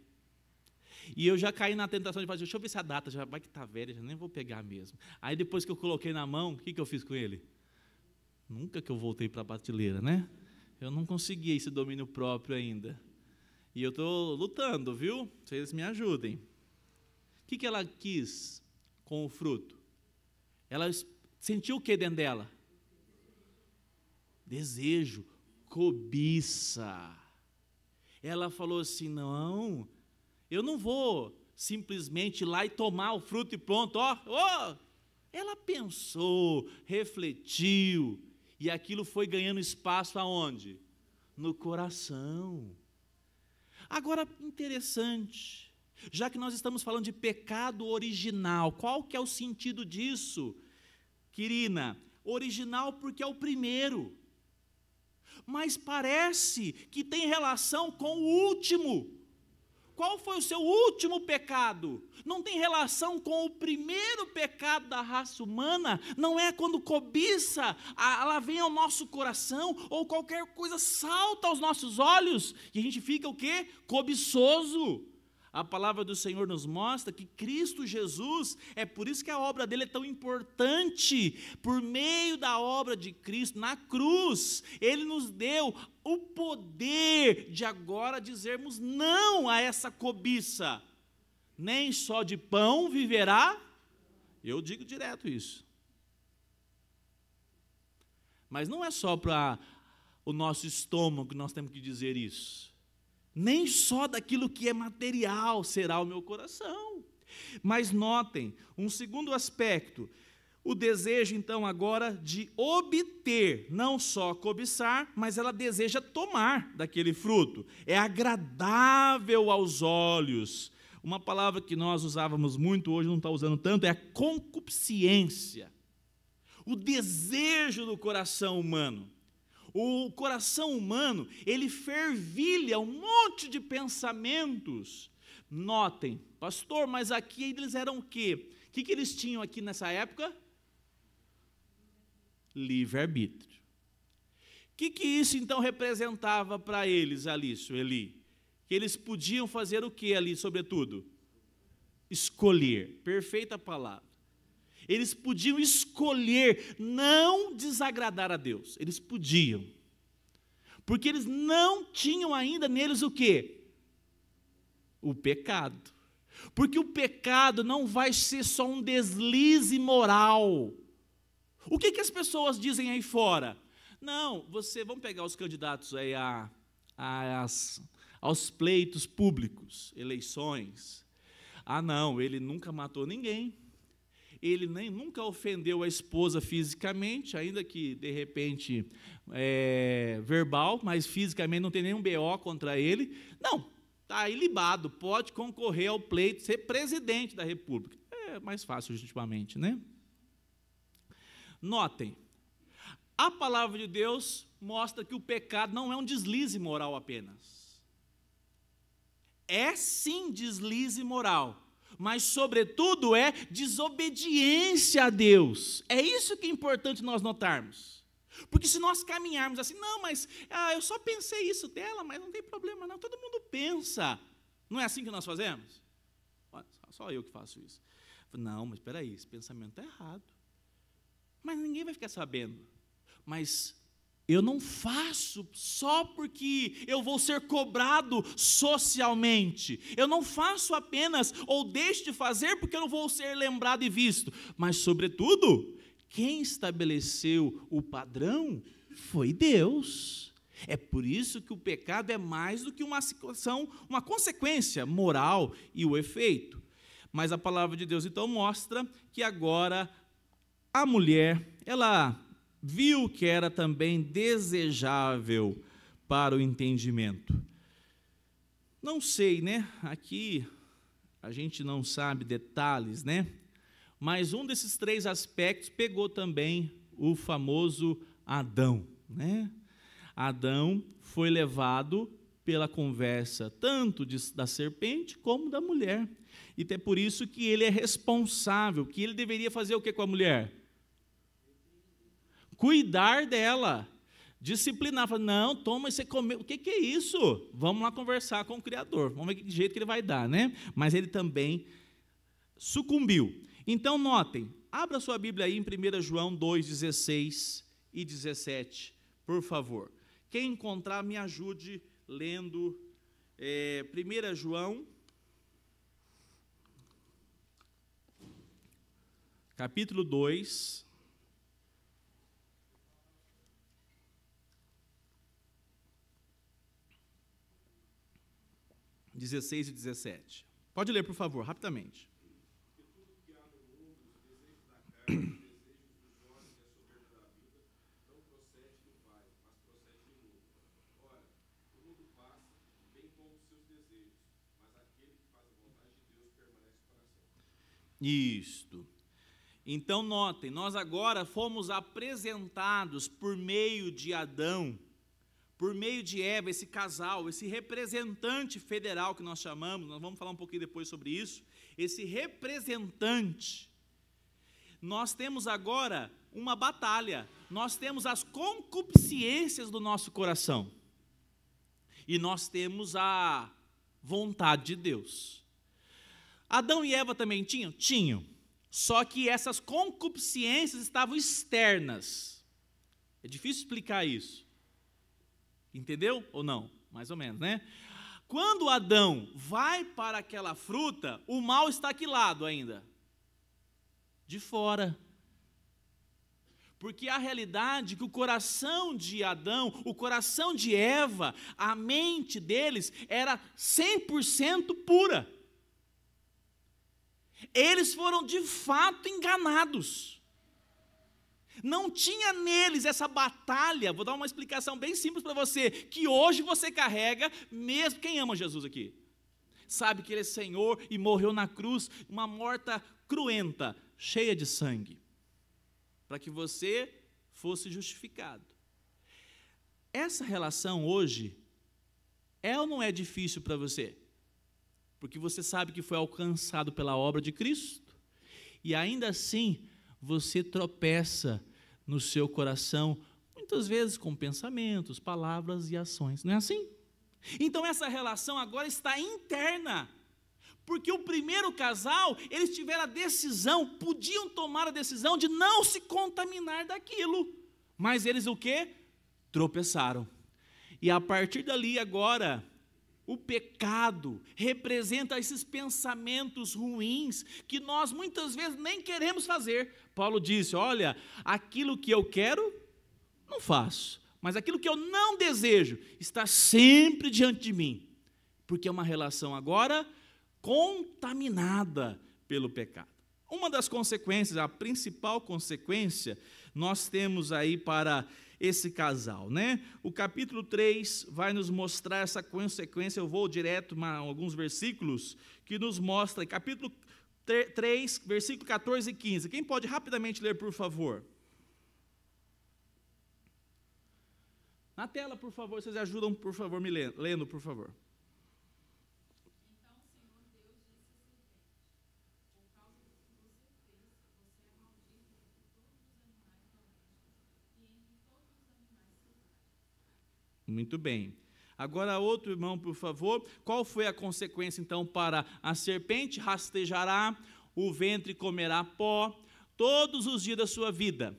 E eu já caí na tentação de fazer, deixa eu ver se a data já vai que está velha, já nem vou pegar mesmo. Aí depois que eu coloquei na mão, o que eu fiz com ele? Nunca que eu voltei para a prateleira, né? Eu não consegui esse domínio próprio ainda. E eu estou lutando, viu? Vocês me ajudem. O que ela quis com o fruto? Ela sentiu o que dentro dela? Desejo, cobiça. Ela falou assim, não, eu não vou simplesmente ir lá e tomar o fruto e pronto, ó. Ela pensou, refletiu, e aquilo foi ganhando espaço aonde? No coração. Agora, interessante, Já que nós estamos falando de pecado original, qual que é o sentido disso, Quirina? Original porque é o primeiro. Mas parece que tem relação com o último. Qual foi o seu último pecado? Não tem relação com o primeiro pecado da raça humana? Não é quando cobiça, ela vem ao nosso coração, ou qualquer coisa salta aos nossos olhos, e a gente fica o quê? Cobiçoso. A palavra do Senhor nos mostra que Cristo Jesus, é por isso que a obra dele é tão importante. Por meio da obra de Cristo, na cruz, ele nos deu o poder de agora dizermos não a essa cobiça. Nem só de pão viverá, eu digo direto isso. Mas não é só para o nosso estômago que nós temos que dizer isso. Nem só daquilo que é material será o meu coração. Mas notem, um segundo aspecto, o desejo então agora de obter, não só cobiçar, mas ela deseja tomar daquele fruto. É agradável aos olhos. Uma palavra que nós usávamos muito, hoje não está usando tanto, é a concupiscência. O desejo do coração humano. O coração humano, ele fervilha um monte de pensamentos. Notem, pastor, mas aqui eles eram o quê? O que eles tinham aqui nessa época? Livre-arbítrio. O que isso então representava para eles ali, Sueli? Que eles podiam fazer o que ali, sobretudo? Escolher. Perfeita palavra. Eles podiam escolher não desagradar a Deus. Eles podiam. Porque eles não tinham ainda neles o quê? O pecado. Porque o pecado não vai ser só um deslize moral. O que as pessoas dizem aí fora? Não, vamos pegar os candidatos aí aos pleitos públicos, eleições. Ah, não, ele nunca matou ninguém. Ele nunca ofendeu a esposa fisicamente, ainda que, de repente, verbal, mas fisicamente não tem nenhum BO contra ele. Não, está ilibado, pode concorrer ao pleito, ser presidente da República. É mais fácil, ultimamente, né? Notem, a palavra de Deus mostra que o pecado não é um deslize moral apenas. É sim deslize moral. Mas, sobretudo, é desobediência a Deus. É isso que é importante nós notarmos. Porque se nós caminharmos assim, não, mas eu só pensei isso dela, mas não tem problema não, todo mundo pensa. Não é assim que nós fazemos? Só eu que faço isso. Não, mas espera aí, esse pensamento está errado. Mas ninguém vai ficar sabendo. Mas eu não faço só porque eu vou ser cobrado socialmente. Eu não faço apenas ou deixo de fazer porque eu não vou ser lembrado e visto. Mas, sobretudo, quem estabeleceu o padrão foi Deus. É por isso que o pecado é mais do que uma situação, uma consequência moral e o efeito. Mas a palavra de Deus então mostra que agora a mulher, ela viu que era também desejável para o entendimento. Não sei, né? Aqui a gente não sabe detalhes, né? Mas um desses três aspectos pegou também o famoso Adão, né? Adão foi levado pela conversa tanto da serpente como da mulher. E é por isso que ele é responsável, que ele deveria fazer o que com a mulher? Cuidar dela, disciplinar, falar, não, toma, você comeu, o que é isso? Vamos lá conversar com o Criador, vamos ver que jeito que ele vai dar, né? Mas ele também sucumbiu. Então, notem, abra sua Bíblia aí em 1 João 2, 16 e 17, por favor. Quem encontrar, me ajude lendo 1 João, capítulo 2, 16 e 17. Pode ler, por favor, rapidamente. Isto. Então, notem, nós agora fomos apresentados por meio de Adão, por meio de Eva, esse casal, esse representante federal que nós chamamos, nós vamos falar um pouquinho depois sobre isso, esse representante. Nós temos agora uma batalha, nós temos as concupiscências do nosso coração, e nós temos a vontade de Deus. Adão e Eva também tinham? Tinham. Só que essas concupiscências estavam externas. É difícil explicar isso. Entendeu ou não? Mais ou menos, né? Quando Adão vai para aquela fruta, o mal está a que lado ainda? De fora. Porque a realidade é que o coração de Adão, o coração de Eva, a mente deles era 100% pura. Eles foram de fato enganados. Não tinha neles essa batalha. Vou dar uma explicação bem simples para você, que hoje você carrega, mesmo quem ama Jesus aqui. Sabe que Ele é Senhor e morreu na cruz, uma morte cruenta, cheia de sangue, para que você fosse justificado. Essa relação hoje, é ou não é difícil para você? Porque você sabe que foi alcançado pela obra de Cristo, e ainda assim, você tropeça no seu coração, muitas vezes com pensamentos, palavras e ações, não é assim? Então essa relação agora está interna, porque o primeiro casal, eles tiveram a decisão, podiam tomar a decisão de não se contaminar daquilo, mas eles o quê? Tropeçaram, e a partir dali agora, o pecado representa esses pensamentos ruins que nós muitas vezes nem queremos fazer. Paulo disse, olha, aquilo que eu quero, não faço, mas aquilo que eu não desejo, está sempre diante de mim, porque é uma relação agora contaminada pelo pecado. Uma das consequências, a principal consequência, nós temos aí para esse casal, né? O capítulo 3 vai nos mostrar essa consequência. Eu vou direto a alguns versículos que nos mostra, capítulo 3, versículo 14 e 15. Quem pode rapidamente ler, por favor? Na tela, por favor, vocês ajudam, por favor, me lendo, por favor. Muito bem. Agora outro irmão, por favor. Qual foi a consequência então para a serpente? Rastejará, o ventre comerá pó, todos os dias da sua vida.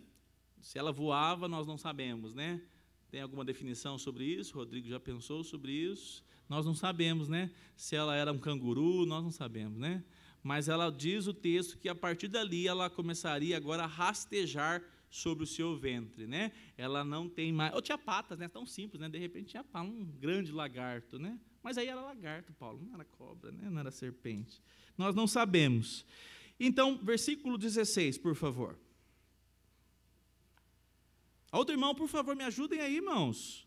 Se ela voava, nós não sabemos, né? Tem alguma definição sobre isso? Rodrigo já pensou sobre isso? Nós não sabemos, né? Se ela era um canguru, nós não sabemos, né? Mas ela diz o texto que a partir dali ela começaria agora a rastejar sobre o seu ventre, né? Ela não tem mais, ou tinha patas, né? Tão simples, né? De repente tinha um grande lagarto, né? Mas aí era lagarto, Paulo, não era cobra, né? Não era serpente. Nós não sabemos. Então, versículo 16, por favor. Outro irmão, por favor, me ajudem aí, irmãos.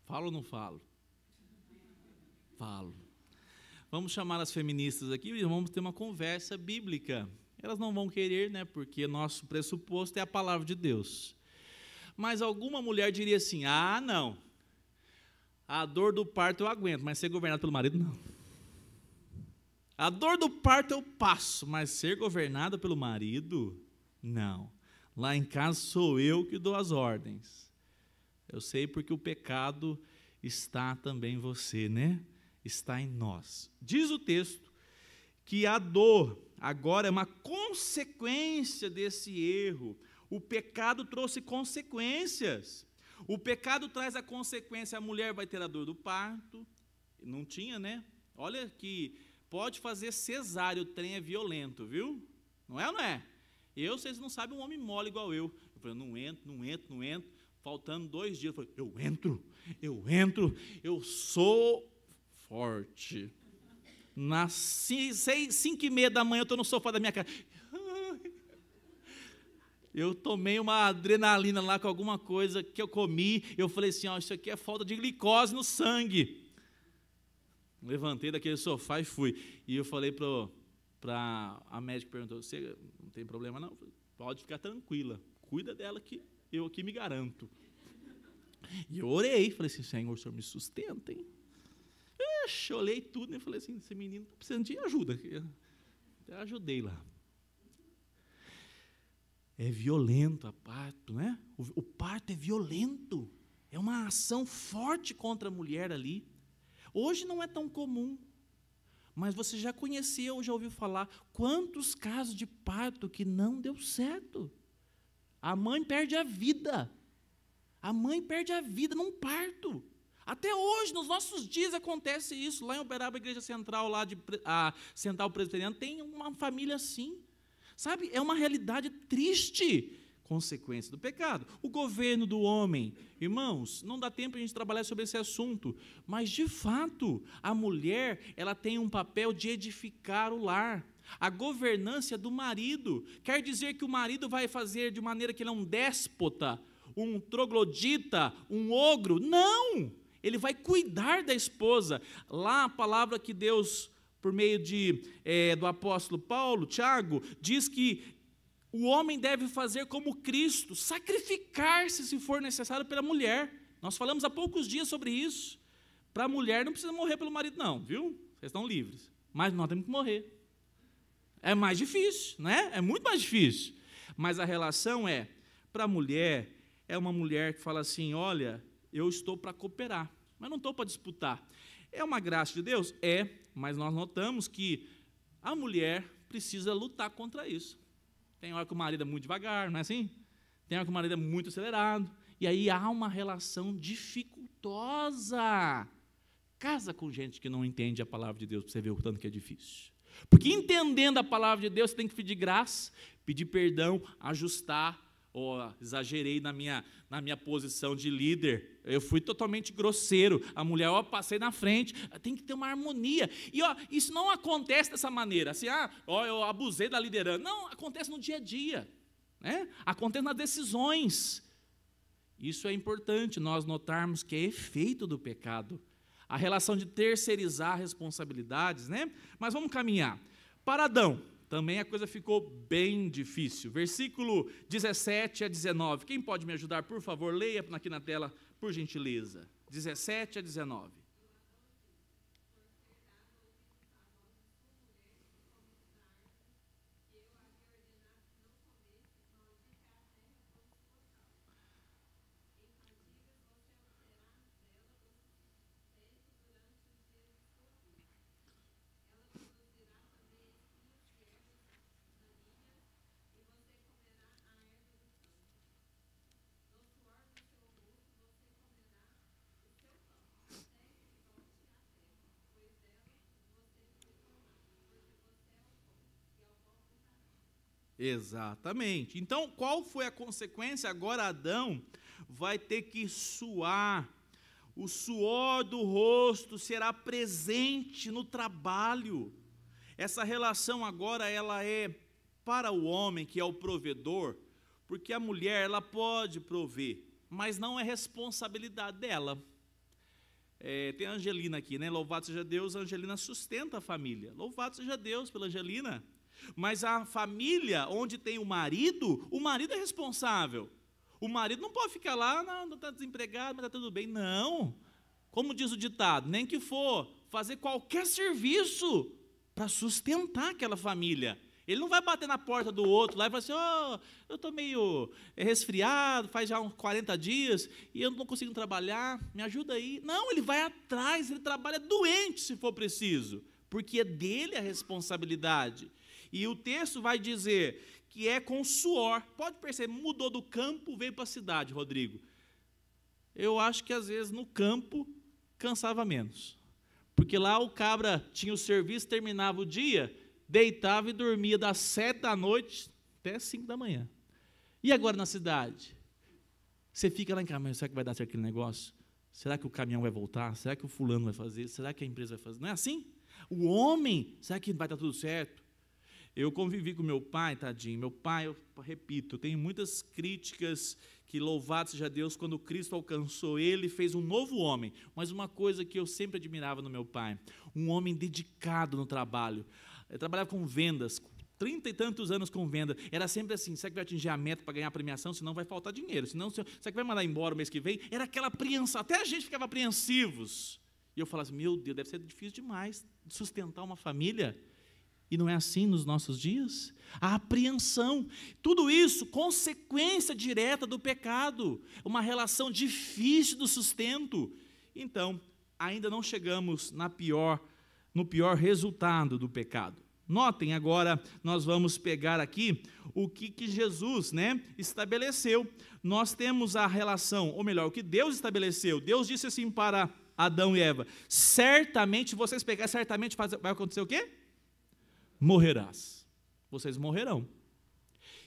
Falo ou não falo? Falo. Vamos chamar as feministas aqui e vamos ter uma conversa bíblica. Elas não vão querer, né? Porque nosso pressuposto é a palavra de Deus. Mas alguma mulher diria assim, ah, não. A dor do parto eu aguento, mas ser governado pelo marido, não. A dor do parto eu passo, mas ser governada pelo marido, não. Lá em casa sou eu que dou as ordens. Eu sei porque o pecado está também em você, né? Está em nós. Diz o texto que a dor agora é uma consequência desse erro. O pecado trouxe consequências. O pecado traz a consequência, a mulher vai ter a dor do parto. Não tinha, né? Olha que pode fazer cesárea, o trem é violento, viu? Não é ou não é? Vocês não sabem, um homem mole igual eu. Eu falei, não entro. Faltando 2 dias, eu falei, eu entro, eu sou forte. Nas 5h30 da manhã, eu estou no sofá da minha casa. Eu tomei uma adrenalina lá com alguma coisa que eu comi, eu falei assim, isso aqui é falta de glicose no sangue. Levantei daquele sofá e fui. E eu falei para a médica, perguntou, você não tem problema não? Falei, pode ficar tranquila, cuida dela que eu aqui me garanto. E eu orei, falei assim, Senhor, o Senhor me sustenta, hein? Eu olhei tudo e falei assim, esse menino está precisando de ajuda. Eu ajudei lá. É violento a parto, né? O parto é violento. É uma ação forte contra a mulher ali. Hoje não é tão comum, mas você já conheceu, já ouviu falar, quantos casos de parto que não deu certo. A mãe perde a vida. A mãe perde a vida num parto. Até hoje, nos nossos dias, acontece isso. Lá em Uberaba, a igreja central, lá a Central Presbiteriana, tem uma família assim. Sabe, é uma realidade triste, consequência do pecado. O governo do homem, irmãos, não dá tempo a gente trabalhar sobre esse assunto, mas, de fato, a mulher, ela tem um papel de edificar o lar. A governância do marido, quer dizer que o marido vai fazer de maneira que ele é um déspota, um troglodita, um ogro? Não! Ele vai cuidar da esposa. Lá a palavra que Deus, por meio do apóstolo Paulo, Tiago, diz que o homem deve fazer como Cristo, sacrificar-se se for necessário pela mulher. Nós falamos há poucos dias sobre isso. Para a mulher não precisa morrer pelo marido não, viu? Vocês estão livres. Mas nós temos que morrer. É mais difícil, né? É muito mais difícil. Mas a relação para a mulher, é uma mulher que fala assim, olha, eu estou para cooperar, mas não estou para disputar. É uma graça de Deus? É, mas nós notamos que a mulher precisa lutar contra isso. Tem hora que o marido é muito devagar, não é assim? Tem hora que o marido é muito acelerado, e aí há uma relação dificultosa. Casa com gente que não entende a palavra de Deus, para você ver o tanto que é difícil. Porque entendendo a palavra de Deus, você tem que pedir graça, pedir perdão, ajustar. Exagerei na minha posição de líder, eu fui totalmente grosseiro, a mulher, passei na frente, tem que ter uma harmonia, e isso não acontece dessa maneira, assim, eu abusei da liderança, não, acontece no dia a dia, né? Acontece nas decisões, isso é importante, nós notarmos que é efeito do pecado, a relação de terceirizar responsabilidades, né? Mas vamos caminhar, para Adão, também a coisa ficou bem difícil. Versículo 17 a 19. Quem pode me ajudar, por favor? Leia aqui na tela, por gentileza. 17 a 19. Exatamente. Então, qual foi a consequência? Agora Adão vai ter que suar. O suor do rosto será presente no trabalho. Essa relação agora ela é para o homem, que é o provedor, porque a mulher ela pode prover, mas não é responsabilidade dela. Tem a Angelina aqui, né? Louvado seja Deus, a Angelina sustenta a família. Louvado seja Deus pela Angelina. Mas a família onde tem o marido é responsável. O marido não pode ficar lá, não está desempregado, mas está tudo bem. Não. Como diz o ditado, nem que for fazer qualquer serviço para sustentar aquela família. Ele não vai bater na porta do outro lá e falar assim, eu estou meio resfriado, faz já uns 40 dias, e eu não estou conseguindo trabalhar, me ajuda aí. Não, ele vai atrás, ele trabalha doente se for preciso, porque é dele a responsabilidade. E o texto vai dizer que é com suor. Pode perceber, mudou do campo, veio para a cidade, Rodrigo. Eu acho que às vezes no campo cansava menos. Porque lá o cabra tinha o serviço, terminava o dia, deitava e dormia das 7 da noite até 5 da manhã. E agora na cidade? Você fica lá em casa, mas será que vai dar certo aquele negócio? Será que o caminhão vai voltar? Será que o fulano vai fazer? Será que a empresa vai fazer? Não é assim? O homem, será que vai dar tudo certo? Eu convivi com meu pai, tadinho. Meu pai, eu repito, eu tenho muitas críticas, que louvado seja Deus, quando Cristo alcançou ele, fez um novo homem. Mas uma coisa que eu sempre admirava no meu pai, um homem dedicado no trabalho. Eu trabalhava com vendas, 30 e tantos anos com venda, era sempre assim, será que vai atingir a meta para ganhar a premiação, senão vai faltar dinheiro, senão, será que vai mandar embora o mês que vem? Era aquela apreensão, até a gente ficava apreensivos. E eu falava assim, meu Deus, deve ser difícil demais sustentar uma família. E não é assim nos nossos dias? A apreensão, tudo isso, consequência direta do pecado, uma relação difícil do sustento. Então, ainda não chegamos no pior resultado do pecado. Notem agora, nós vamos pegar aqui o que Jesus, estabeleceu. Nós temos a relação, ou melhor, o que Deus estabeleceu. Deus disse assim para Adão e Eva, certamente, vocês pegarem, certamente vai acontecer o quê? Morrerás. Vocês morrerão.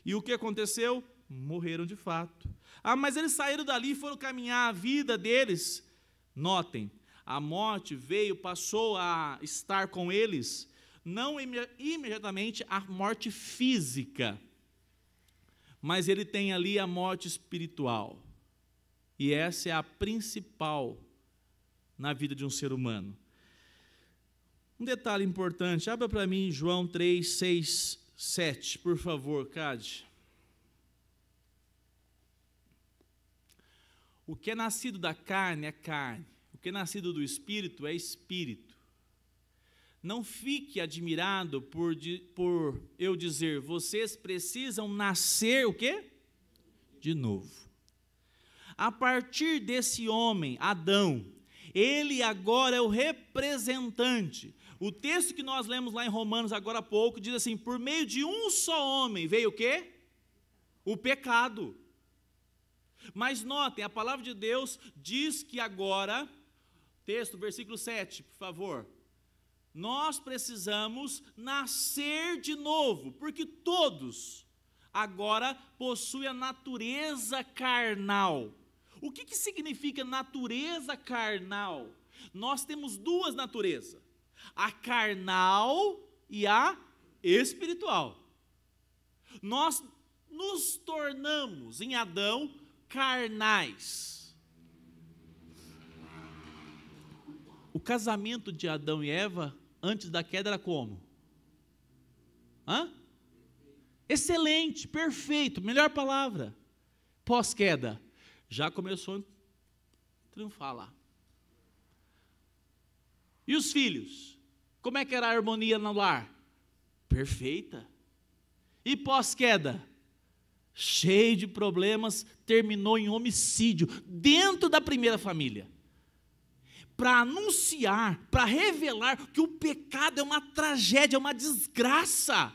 E o que aconteceu? Morreram de fato. Mas eles saíram dali e foram caminhar a vida deles. Notem, a morte veio, passou a estar com eles, não imediatamente a morte física, mas ele tem ali a morte espiritual. E essa é a principal na vida de um ser humano. Um detalhe importante, abra para mim João 3, 6, 7, por favor, Cade. O que é nascido da carne é carne, o que é nascido do Espírito é Espírito. Não fique admirado por eu dizer, vocês precisam nascer o quê? De novo. A partir desse homem, Adão, ele agora é o representante. O texto que nós lemos lá em Romanos agora há pouco, diz assim, por meio de um só homem, veio o quê? O pecado. Mas notem, a palavra de Deus diz que agora, texto, versículo 7, por favor, nós precisamos nascer de novo, porque todos agora possuem a natureza carnal. O que significa natureza carnal? Nós temos duas naturezas, a carnal e a espiritual. Nós nos tornamos, em Adão, carnais. O casamento de Adão e Eva, antes da queda, era como? Excelente, perfeito, melhor palavra. Pós-queda, já começou a triunfar lá. E os filhos? Como é que era a harmonia no lar? Perfeita. E pós-queda? Cheio de problemas, terminou em homicídio, dentro da primeira família. Para anunciar, para revelar que o pecado é uma tragédia, é uma desgraça.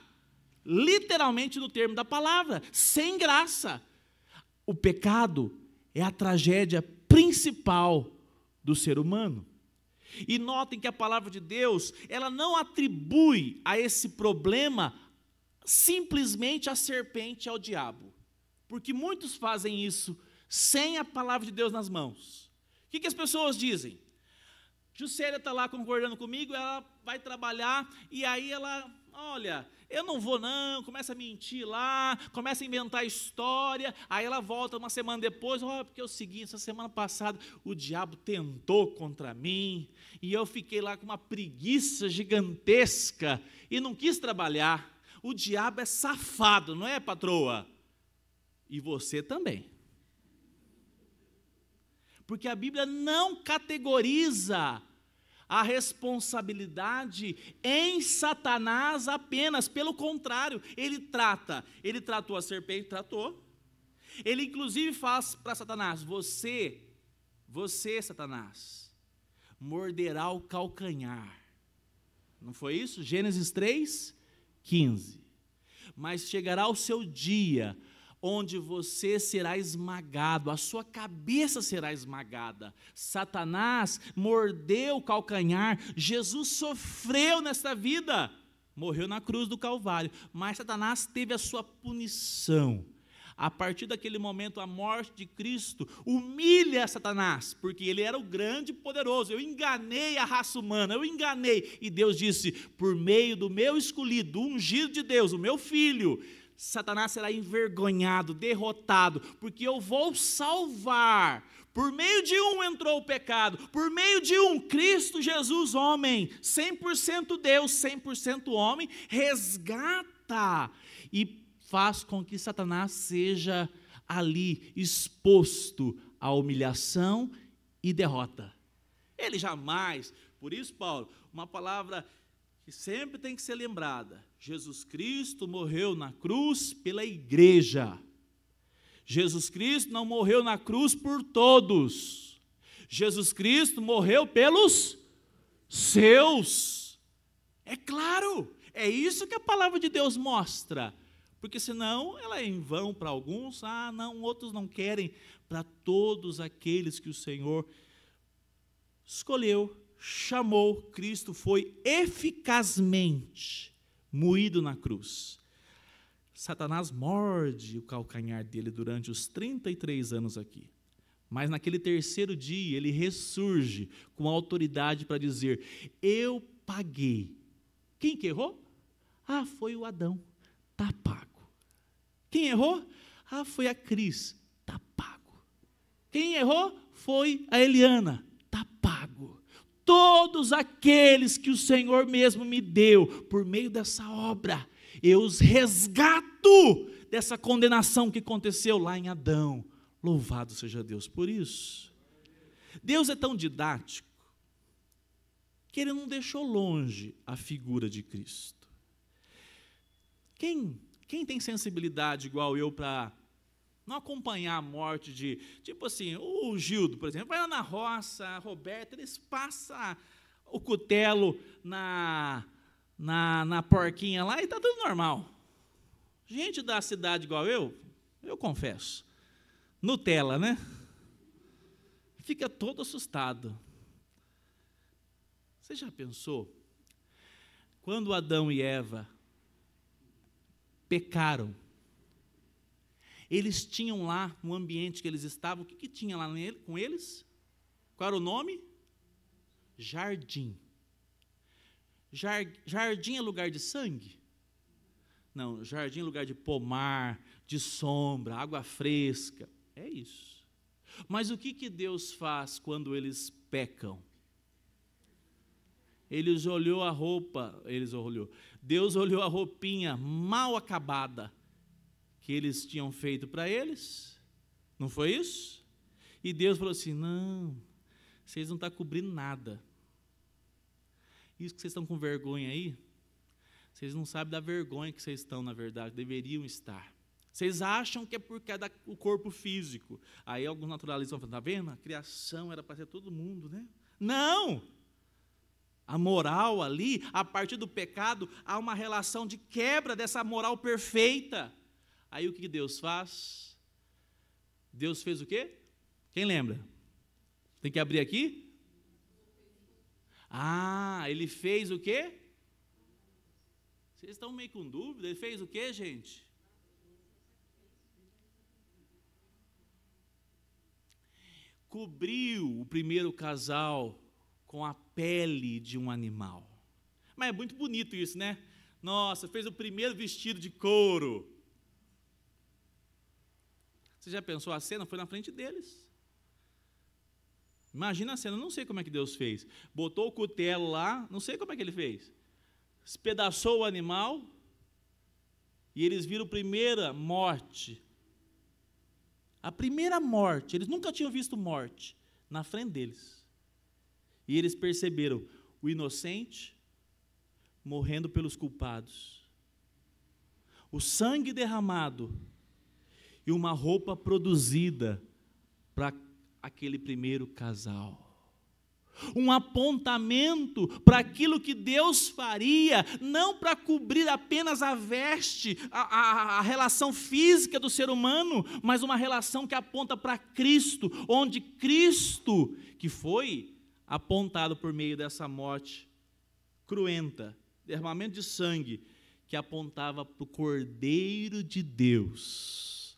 Literalmente no termo da palavra, sem graça. O pecado é a tragédia principal do ser humano. E notem que a palavra de Deus, ela não atribui a esse problema simplesmente a serpente, ao diabo. Porque muitos fazem isso sem a palavra de Deus nas mãos. O que as pessoas dizem? Juscelia está lá concordando comigo, ela vai trabalhar, e aí ela, olha, eu não vou não, começa a mentir lá, começa a inventar história, aí ela volta uma semana depois, porque é o seguinte, essa semana passada o diabo tentou contra mim, e eu fiquei lá com uma preguiça gigantesca, e não quis trabalhar. O diabo é safado, não é, patroa? E você também. Porque a Bíblia não categoriza a responsabilidade em Satanás apenas, pelo contrário, ele tratou a serpente, tratou. Ele inclusive faz para Satanás, você, Satanás, morderá o calcanhar. Não foi isso? Gênesis 3, 15. Mas chegará o seu dia onde você será esmagado, a sua cabeça será esmagada. Satanás mordeu o calcanhar, Jesus sofreu nesta vida, morreu na cruz do Calvário, mas Satanás teve a sua punição. A partir daquele momento, a morte de Cristo humilha Satanás, porque ele era o grande e poderoso. Eu enganei a raça humana, eu enganei. E Deus disse, por meio do meu escolhido, do ungido de Deus, o meu filho, Satanás será envergonhado, derrotado, porque eu vou salvar. Por meio de um entrou o pecado, por meio de um, Cristo Jesus, homem, 100% Deus, 100% homem, resgata e faz com que Satanás seja ali exposto à humilhação e derrota. Ele jamais, por isso, Paulo, uma palavra que sempre tem que ser lembrada, Jesus Cristo morreu na cruz pela igreja. Jesus Cristo não morreu na cruz por todos. Jesus Cristo morreu pelos seus. É claro, é isso que a palavra de Deus mostra. Porque senão ela é em vão para alguns, não, outros não querem. Para todos aqueles que o Senhor escolheu, chamou, Cristo foi eficazmente moído na cruz. Satanás morde o calcanhar dele durante os 33 anos aqui. Mas naquele terceiro dia ele ressurge com autoridade para dizer, eu paguei. Quem que errou? Foi o Adão, está pago. Quem errou? Foi a Cris, está pago. Quem errou? Foi a Eliana, está pago. Todos aqueles que o Senhor mesmo me deu, por meio dessa obra, eu os resgato dessa condenação que aconteceu lá em Adão. Louvado seja Deus por isso. Deus é tão didático, que Ele não deixou longe a figura de Cristo. Quem tem sensibilidade igual eu para não acompanhar a morte de, tipo assim, o Gildo, por exemplo, vai lá na roça, a Roberta, eles passam o cutelo na porquinha lá e está tudo normal. Gente da cidade igual eu confesso, Nutella, né? Fica todo assustado. Você já pensou? Quando Adão e Eva pecaram, eles tinham lá, no ambiente que eles estavam, o que tinha lá com eles? Qual era o nome? Jardim. Jardim é lugar de sangue? Não, jardim é lugar de pomar, de sombra, água fresca. É isso. Mas o que Deus faz quando eles pecam? Deus olhou a roupinha mal acabada que eles tinham feito para eles. Não foi isso? E Deus falou assim, não, vocês não estão cobrindo nada. Isso que vocês estão com vergonha aí, vocês não sabem da vergonha que vocês estão, na verdade, deveriam estar. Vocês acham que é por causa do corpo físico. Aí alguns naturalistas vão falar, está vendo? A criação era para ser todo mundo, né? Não! A moral ali, a partir do pecado, há uma relação de quebra dessa moral perfeita. Aí o que Deus faz? Deus fez o quê? Quem lembra? Tem que abrir aqui? Ele fez o quê? Vocês estão meio com dúvida? Ele fez o quê, gente? Cobriu o primeiro casal com a pele de um animal. Mas é muito bonito isso, né? Nossa, fez o primeiro vestido de couro. Você já pensou a cena? Foi na frente deles. Imagina a cena, não sei como é que Deus fez. Botou o cutelo lá, não sei como é que ele fez. Espedaçou o animal e eles viram a primeira morte. A primeira morte, eles nunca tinham visto morte na frente deles. E eles perceberam o inocente morrendo pelos culpados, o sangue derramado e uma roupa produzida para aquele primeiro casal. Um apontamento para aquilo que Deus faria, não para cobrir apenas a veste, a relação física do ser humano, mas uma relação que aponta para Cristo, onde Cristo, que foi apontado por meio dessa morte cruenta, derramamento de sangue, que apontava para o Cordeiro de Deus,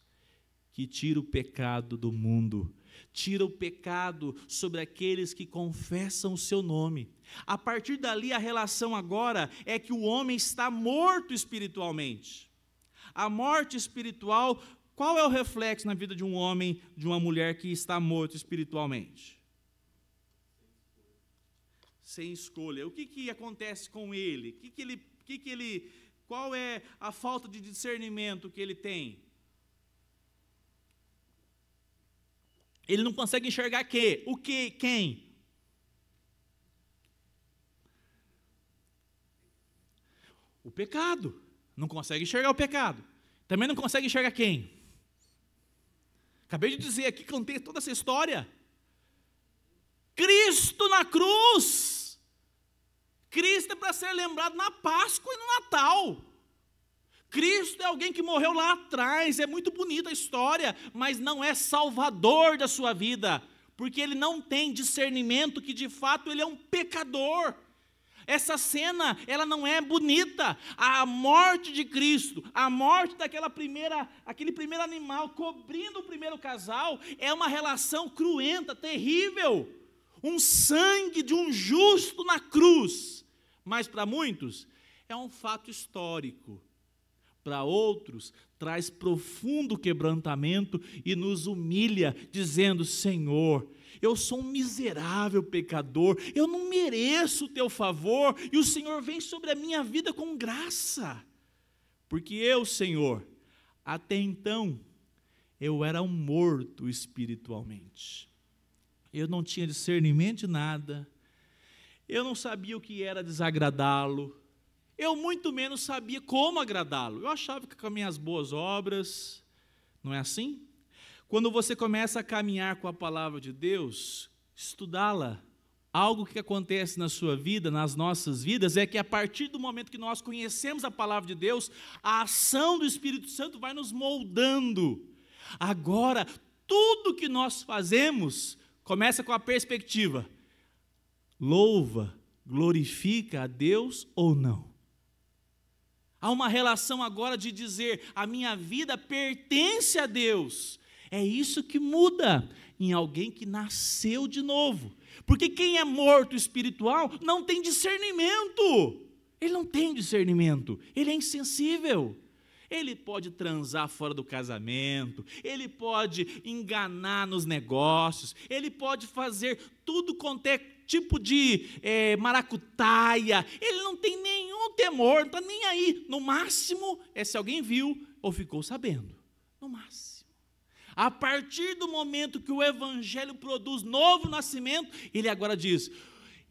que tira o pecado do mundo, tira o pecado sobre aqueles que confessam o seu nome. A partir dali, a relação agora é que o homem está morto espiritualmente. A morte espiritual, qual é o reflexo na vida de um homem, de uma mulher que está morto espiritualmente? Sem escolha. O que acontece com ele? Qual é a falta de discernimento que ele tem? Ele não consegue enxergar quê? O quê? Quem? O pecado. Não consegue enxergar o pecado. Também não consegue enxergar quem? Acabei de dizer aqui, contei toda essa história. Cristo na cruz. Cristo é para ser lembrado na Páscoa e no Natal. Cristo é alguém que morreu lá atrás. É muito bonita a história, mas não é salvador da sua vida, porque ele não tem discernimento que de fato ele é um pecador. Essa cena, ela não é bonita. A morte de Cristo, a morte aquele primeiro animal cobrindo o primeiro casal, é uma relação cruenta, terrível. Um sangue de um justo na cruz. Mas para muitos, é um fato histórico. Para outros, traz profundo quebrantamento e nos humilha, dizendo: Senhor, eu sou um miserável pecador, eu não mereço o teu favor, e o Senhor vem sobre a minha vida com graça. Porque eu, Senhor, até então, eu era um morto espiritualmente. Eu não tinha discernimento de nada, eu não sabia o que era desagradá-lo, eu muito menos sabia como agradá-lo. Eu achava que com as minhas boas obras, não é assim? Quando você começa a caminhar com a palavra de Deus, estudá-la, algo que acontece na sua vida, nas nossas vidas, é que a partir do momento que nós conhecemos a palavra de Deus, a ação do Espírito Santo vai nos moldando. Agora, tudo que nós fazemos começa com a perspectiva: louva, glorifica a Deus ou não? Há uma relação agora de dizer: a minha vida pertence a Deus. É isso que muda em alguém que nasceu de novo. Porque quem é morto espiritual não tem discernimento. Ele não tem discernimento, ele é insensível. Ele pode transar fora do casamento, ele pode enganar nos negócios, ele pode fazer tudo quanto é tipo de maracutaia. Ele não tem nenhum temor, não está nem aí. No máximo é se alguém viu ou ficou sabendo. No máximo. A partir do momento que o Evangelho produz novo nascimento, ele agora diz: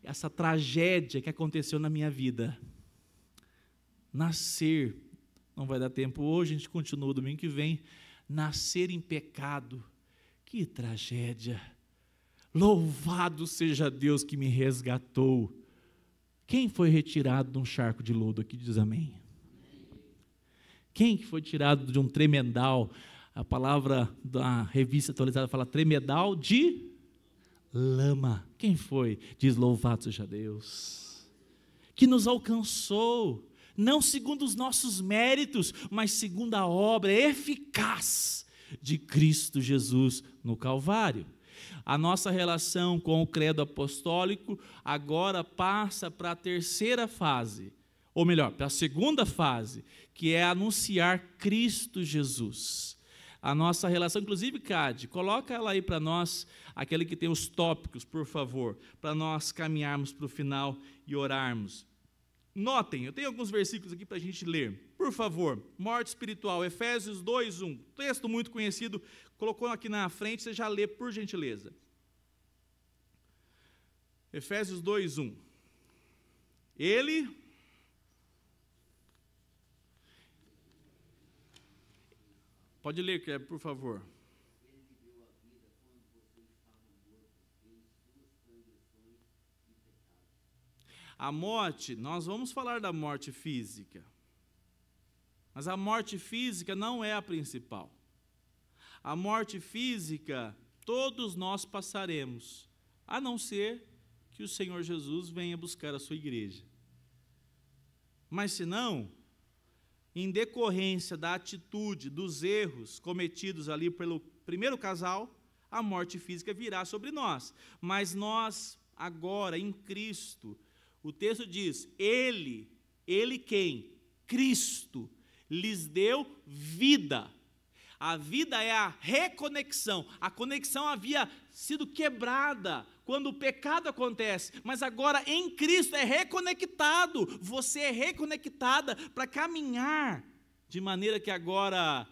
essa tragédia que aconteceu na minha vida, nascer, não vai dar tempo hoje, a gente continua domingo que vem, nascer em pecado, que tragédia, louvado seja Deus que me resgatou. Quem foi retirado de um charco de lodo aqui, diz amém? Quem que foi tirado de um tremedal? A palavra da revista atualizada fala tremedal de lama. Quem foi? Diz: louvado seja Deus, que nos alcançou, não segundo os nossos méritos, mas segundo a obra eficaz de Cristo Jesus no Calvário. A nossa relação com o credo apostólico agora passa para a terceira fase, ou melhor, para a segunda fase, que é anunciar Cristo Jesus. A nossa relação, inclusive, Cade, coloca ela aí para nós, aquele que tem os tópicos, por favor, para nós caminharmos para o final e orarmos. Notem, eu tenho alguns versículos aqui para a gente ler. Por favor, morte espiritual, Efésios 2:1, texto muito conhecido, colocou aqui na frente, você já lê, por gentileza. Efésios 2:1. Ele... Pode ler, Kleber, por favor. Ele viveu a vida quando vocês estavam mortos em suas transgressões e pecados. A morte, nós vamos falar da morte física, mas a morte física não é a principal. A morte física, todos nós passaremos, a não ser que o Senhor Jesus venha buscar a sua igreja. Mas se não, em decorrência da atitude, dos erros cometidos ali pelo primeiro casal, a morte física virá sobre nós. Mas nós, agora, em Cristo, o texto diz, Ele quem? Cristo, lhes deu vida. A vida é a reconexão. A conexão havia sido quebrada quando o pecado acontece, mas agora em Cristo é reconectado. Você é reconectada para caminhar de maneira que agora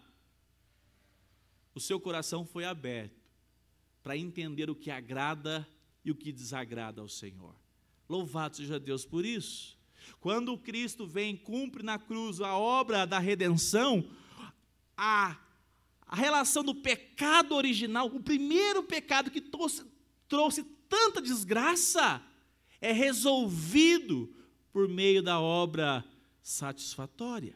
o seu coração foi aberto para entender o que agrada e o que desagrada ao Senhor. Louvado seja Deus por isso. Quando Cristo vem, cumpre na cruz a obra da redenção, a relação do pecado original, o primeiro pecado que trouxe tanta desgraça, é resolvido por meio da obra satisfatória.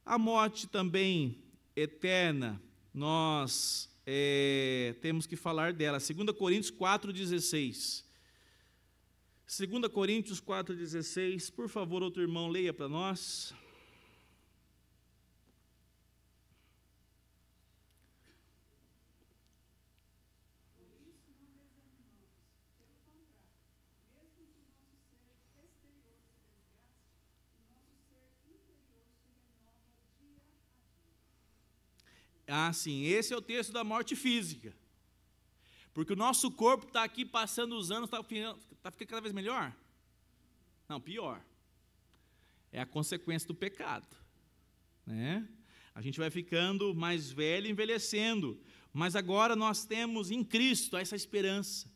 A morte também eterna, nós temos que falar dela. 2 Coríntios 4,16. 2 Coríntios 4,16, por favor, outro irmão, leia para nós. Ah, sim, esse é o texto da morte física. Porque o nosso corpo está aqui passando os anos, está ficando cada vez melhor? Não, pior. É a consequência do pecado, né? A gente vai ficando mais velho, envelhecendo. Mas agora nós temos em Cristo essa esperança.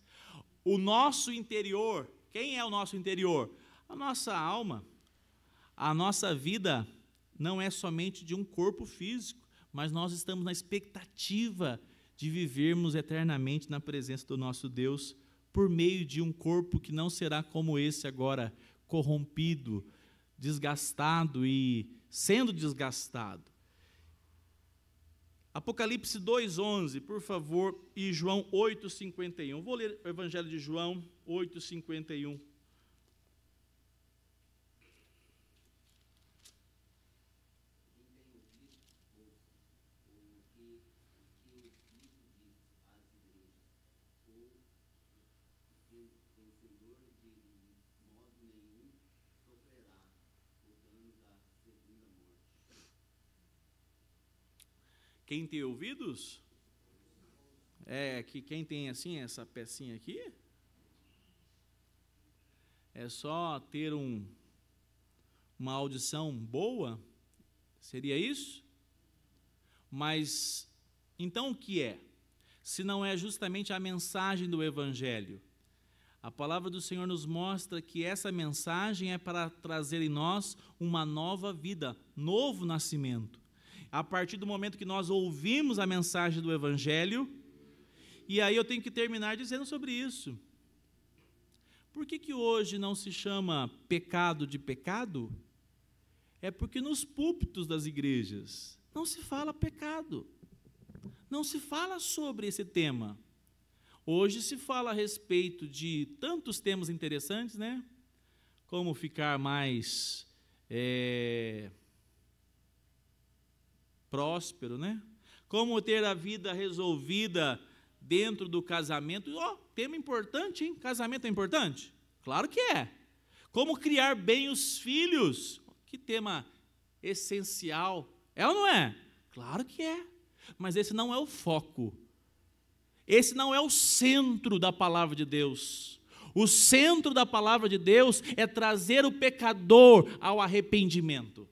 O nosso interior, quem é o nosso interior? A nossa alma. A nossa vida não é somente de um corpo físico, mas nós estamos na expectativa de vivermos eternamente na presença do nosso Deus, por meio de um corpo que não será como esse agora, corrompido, desgastado e sendo desgastado. Apocalipse 2,11, por favor, e João 8,51. Vou ler o Evangelho de João 8,51. Quem tem ouvidos? Que quem tem assim, essa pecinha aqui? É só ter uma audição boa? Seria isso? Mas, então o que é? Se não é justamente a mensagem do Evangelho. A palavra do Senhor nos mostra que essa mensagem é para trazer em nós uma nova vida, novo nascimento. A partir do momento que nós ouvimos a mensagem do Evangelho, e aí eu tenho que terminar dizendo sobre isso. Por que hoje não se chama pecado de pecado? É porque nos púlpitos das igrejas não se fala pecado, não se fala sobre esse tema. Hoje se fala a respeito de tantos temas interessantes, né? Como ficar mais próspero, né? Como ter a vida resolvida dentro do casamento. Tema importante, hein? Casamento é importante? Claro que é. Como criar bem os filhos? Que tema essencial. É ou não é? Claro que é. Mas esse não é o foco. Esse não é o centro da palavra de Deus. O centro da palavra de Deus é trazer o pecador ao arrependimento.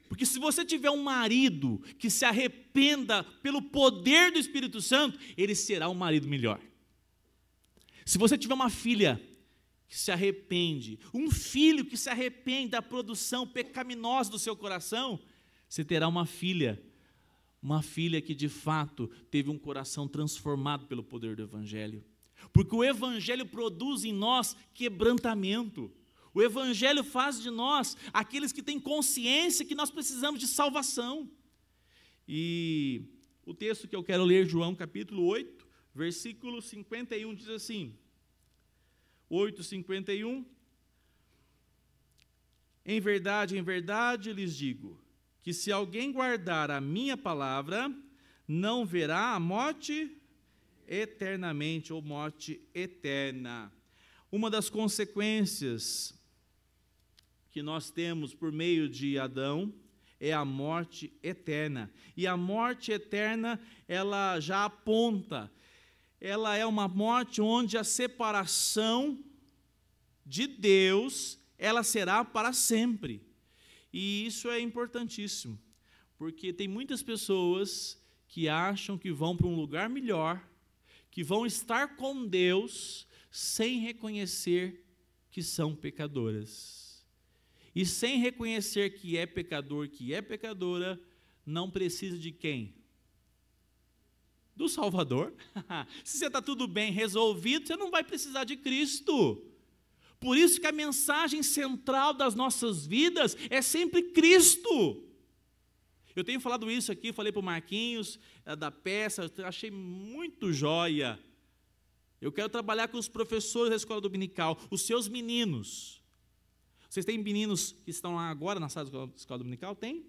Porque se você tiver um marido que se arrependa pelo poder do Espírito Santo, ele será um marido melhor. Se você tiver uma filha que se arrepende, um filho que se arrepende da produção pecaminosa do seu coração, você terá uma filha que de fato teve um coração transformado pelo poder do Evangelho. Porque o Evangelho produz em nós quebrantamento. O Evangelho faz de nós aqueles que têm consciência que nós precisamos de salvação. E o texto que eu quero ler, João capítulo 8, versículo 51, diz assim, 8:51, em verdade lhes digo, que se alguém guardar a minha palavra, não verá a morte eternamente, ou morte eterna. Uma das consequências que nós temos por meio de Adão é a morte eterna. E a morte eterna, ela já aponta, ela é uma morte onde a separação de Deus, ela será para sempre. E isso é importantíssimo, porque tem muitas pessoas que acham que vão para um lugar melhor, que vão estar com Deus, sem reconhecer que são pecadoras. E sem reconhecer que é pecador, que é pecadora, não precisa de quem? Do Salvador. Se você está tudo bem resolvido, você não vai precisar de Cristo. Por isso que a mensagem central das nossas vidas é sempre Cristo. Eu tenho falado isso aqui, falei para o Marquinhos, da peça, achei muito joia. Eu quero trabalhar com os professores da escola dominical, os seus meninos. Vocês têm meninos que estão lá agora na sala da escola dominical? Tem?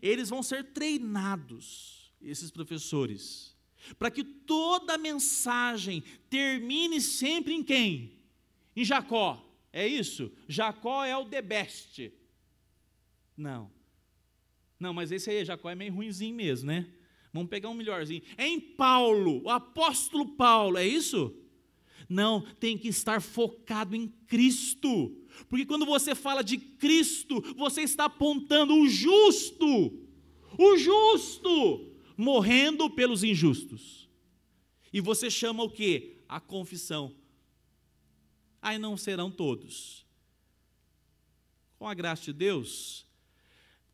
Eles vão ser treinados, esses professores, para que toda a mensagem termine sempre em quem? Em Jacó. É isso? Jacó é o the best. Não, mas esse aí, Jacó, é meio ruinzinho mesmo, né? Vamos pegar um melhorzinho. É em Paulo, o apóstolo Paulo, é isso? Não, tem que estar focado em Cristo. Porque quando você fala de Cristo, você está apontando o justo, morrendo pelos injustos. E você chama o quê? A confissão. Aí não serão todos. Com a graça de Deus,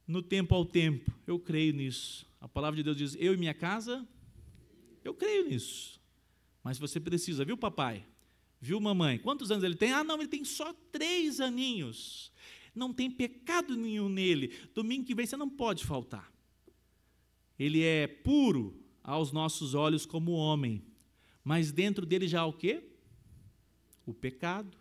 no tempo ao tempo, eu creio nisso. A palavra de Deus diz, eu e minha casa, eu creio nisso. Mas você precisa, viu papai? Viu mamãe? Quantos anos ele tem? Ah não, ele tem só 3 aninhos. Não tem pecado nenhum nele. Domingo que vem você não pode faltar. Ele é puro aos nossos olhos como homem. Mas dentro dele já há o quê? O pecado.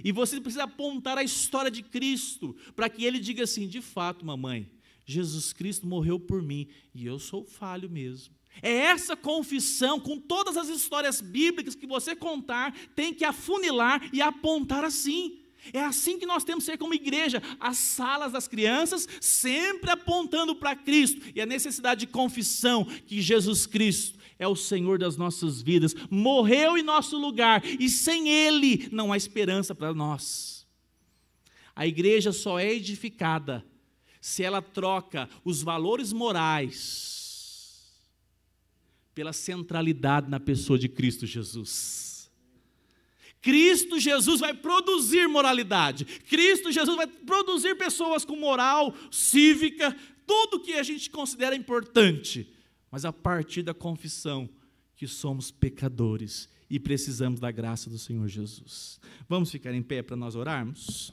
E você precisa apontar a história de Cristo, para que ele diga assim, de fato, mamãe, Jesus Cristo morreu por mim, e eu sou falho mesmo. É essa confissão, com todas as histórias bíblicas que você contar, tem que afunilar e apontar assim. É assim que nós temos que ser como igreja, as salas das crianças sempre apontando para Cristo, e a necessidade de confissão que Jesus Cristo é o Senhor das nossas vidas, morreu em nosso lugar, e sem Ele não há esperança para nós. A igreja só é edificada se ela troca os valores morais pela centralidade na pessoa de Cristo Jesus. Cristo Jesus vai produzir moralidade, Cristo Jesus vai produzir pessoas com moral, cívica, tudo que a gente considera importante, mas a partir da confissão que somos pecadores e precisamos da graça do Senhor Jesus. Vamos ficar em pé para nós orarmos?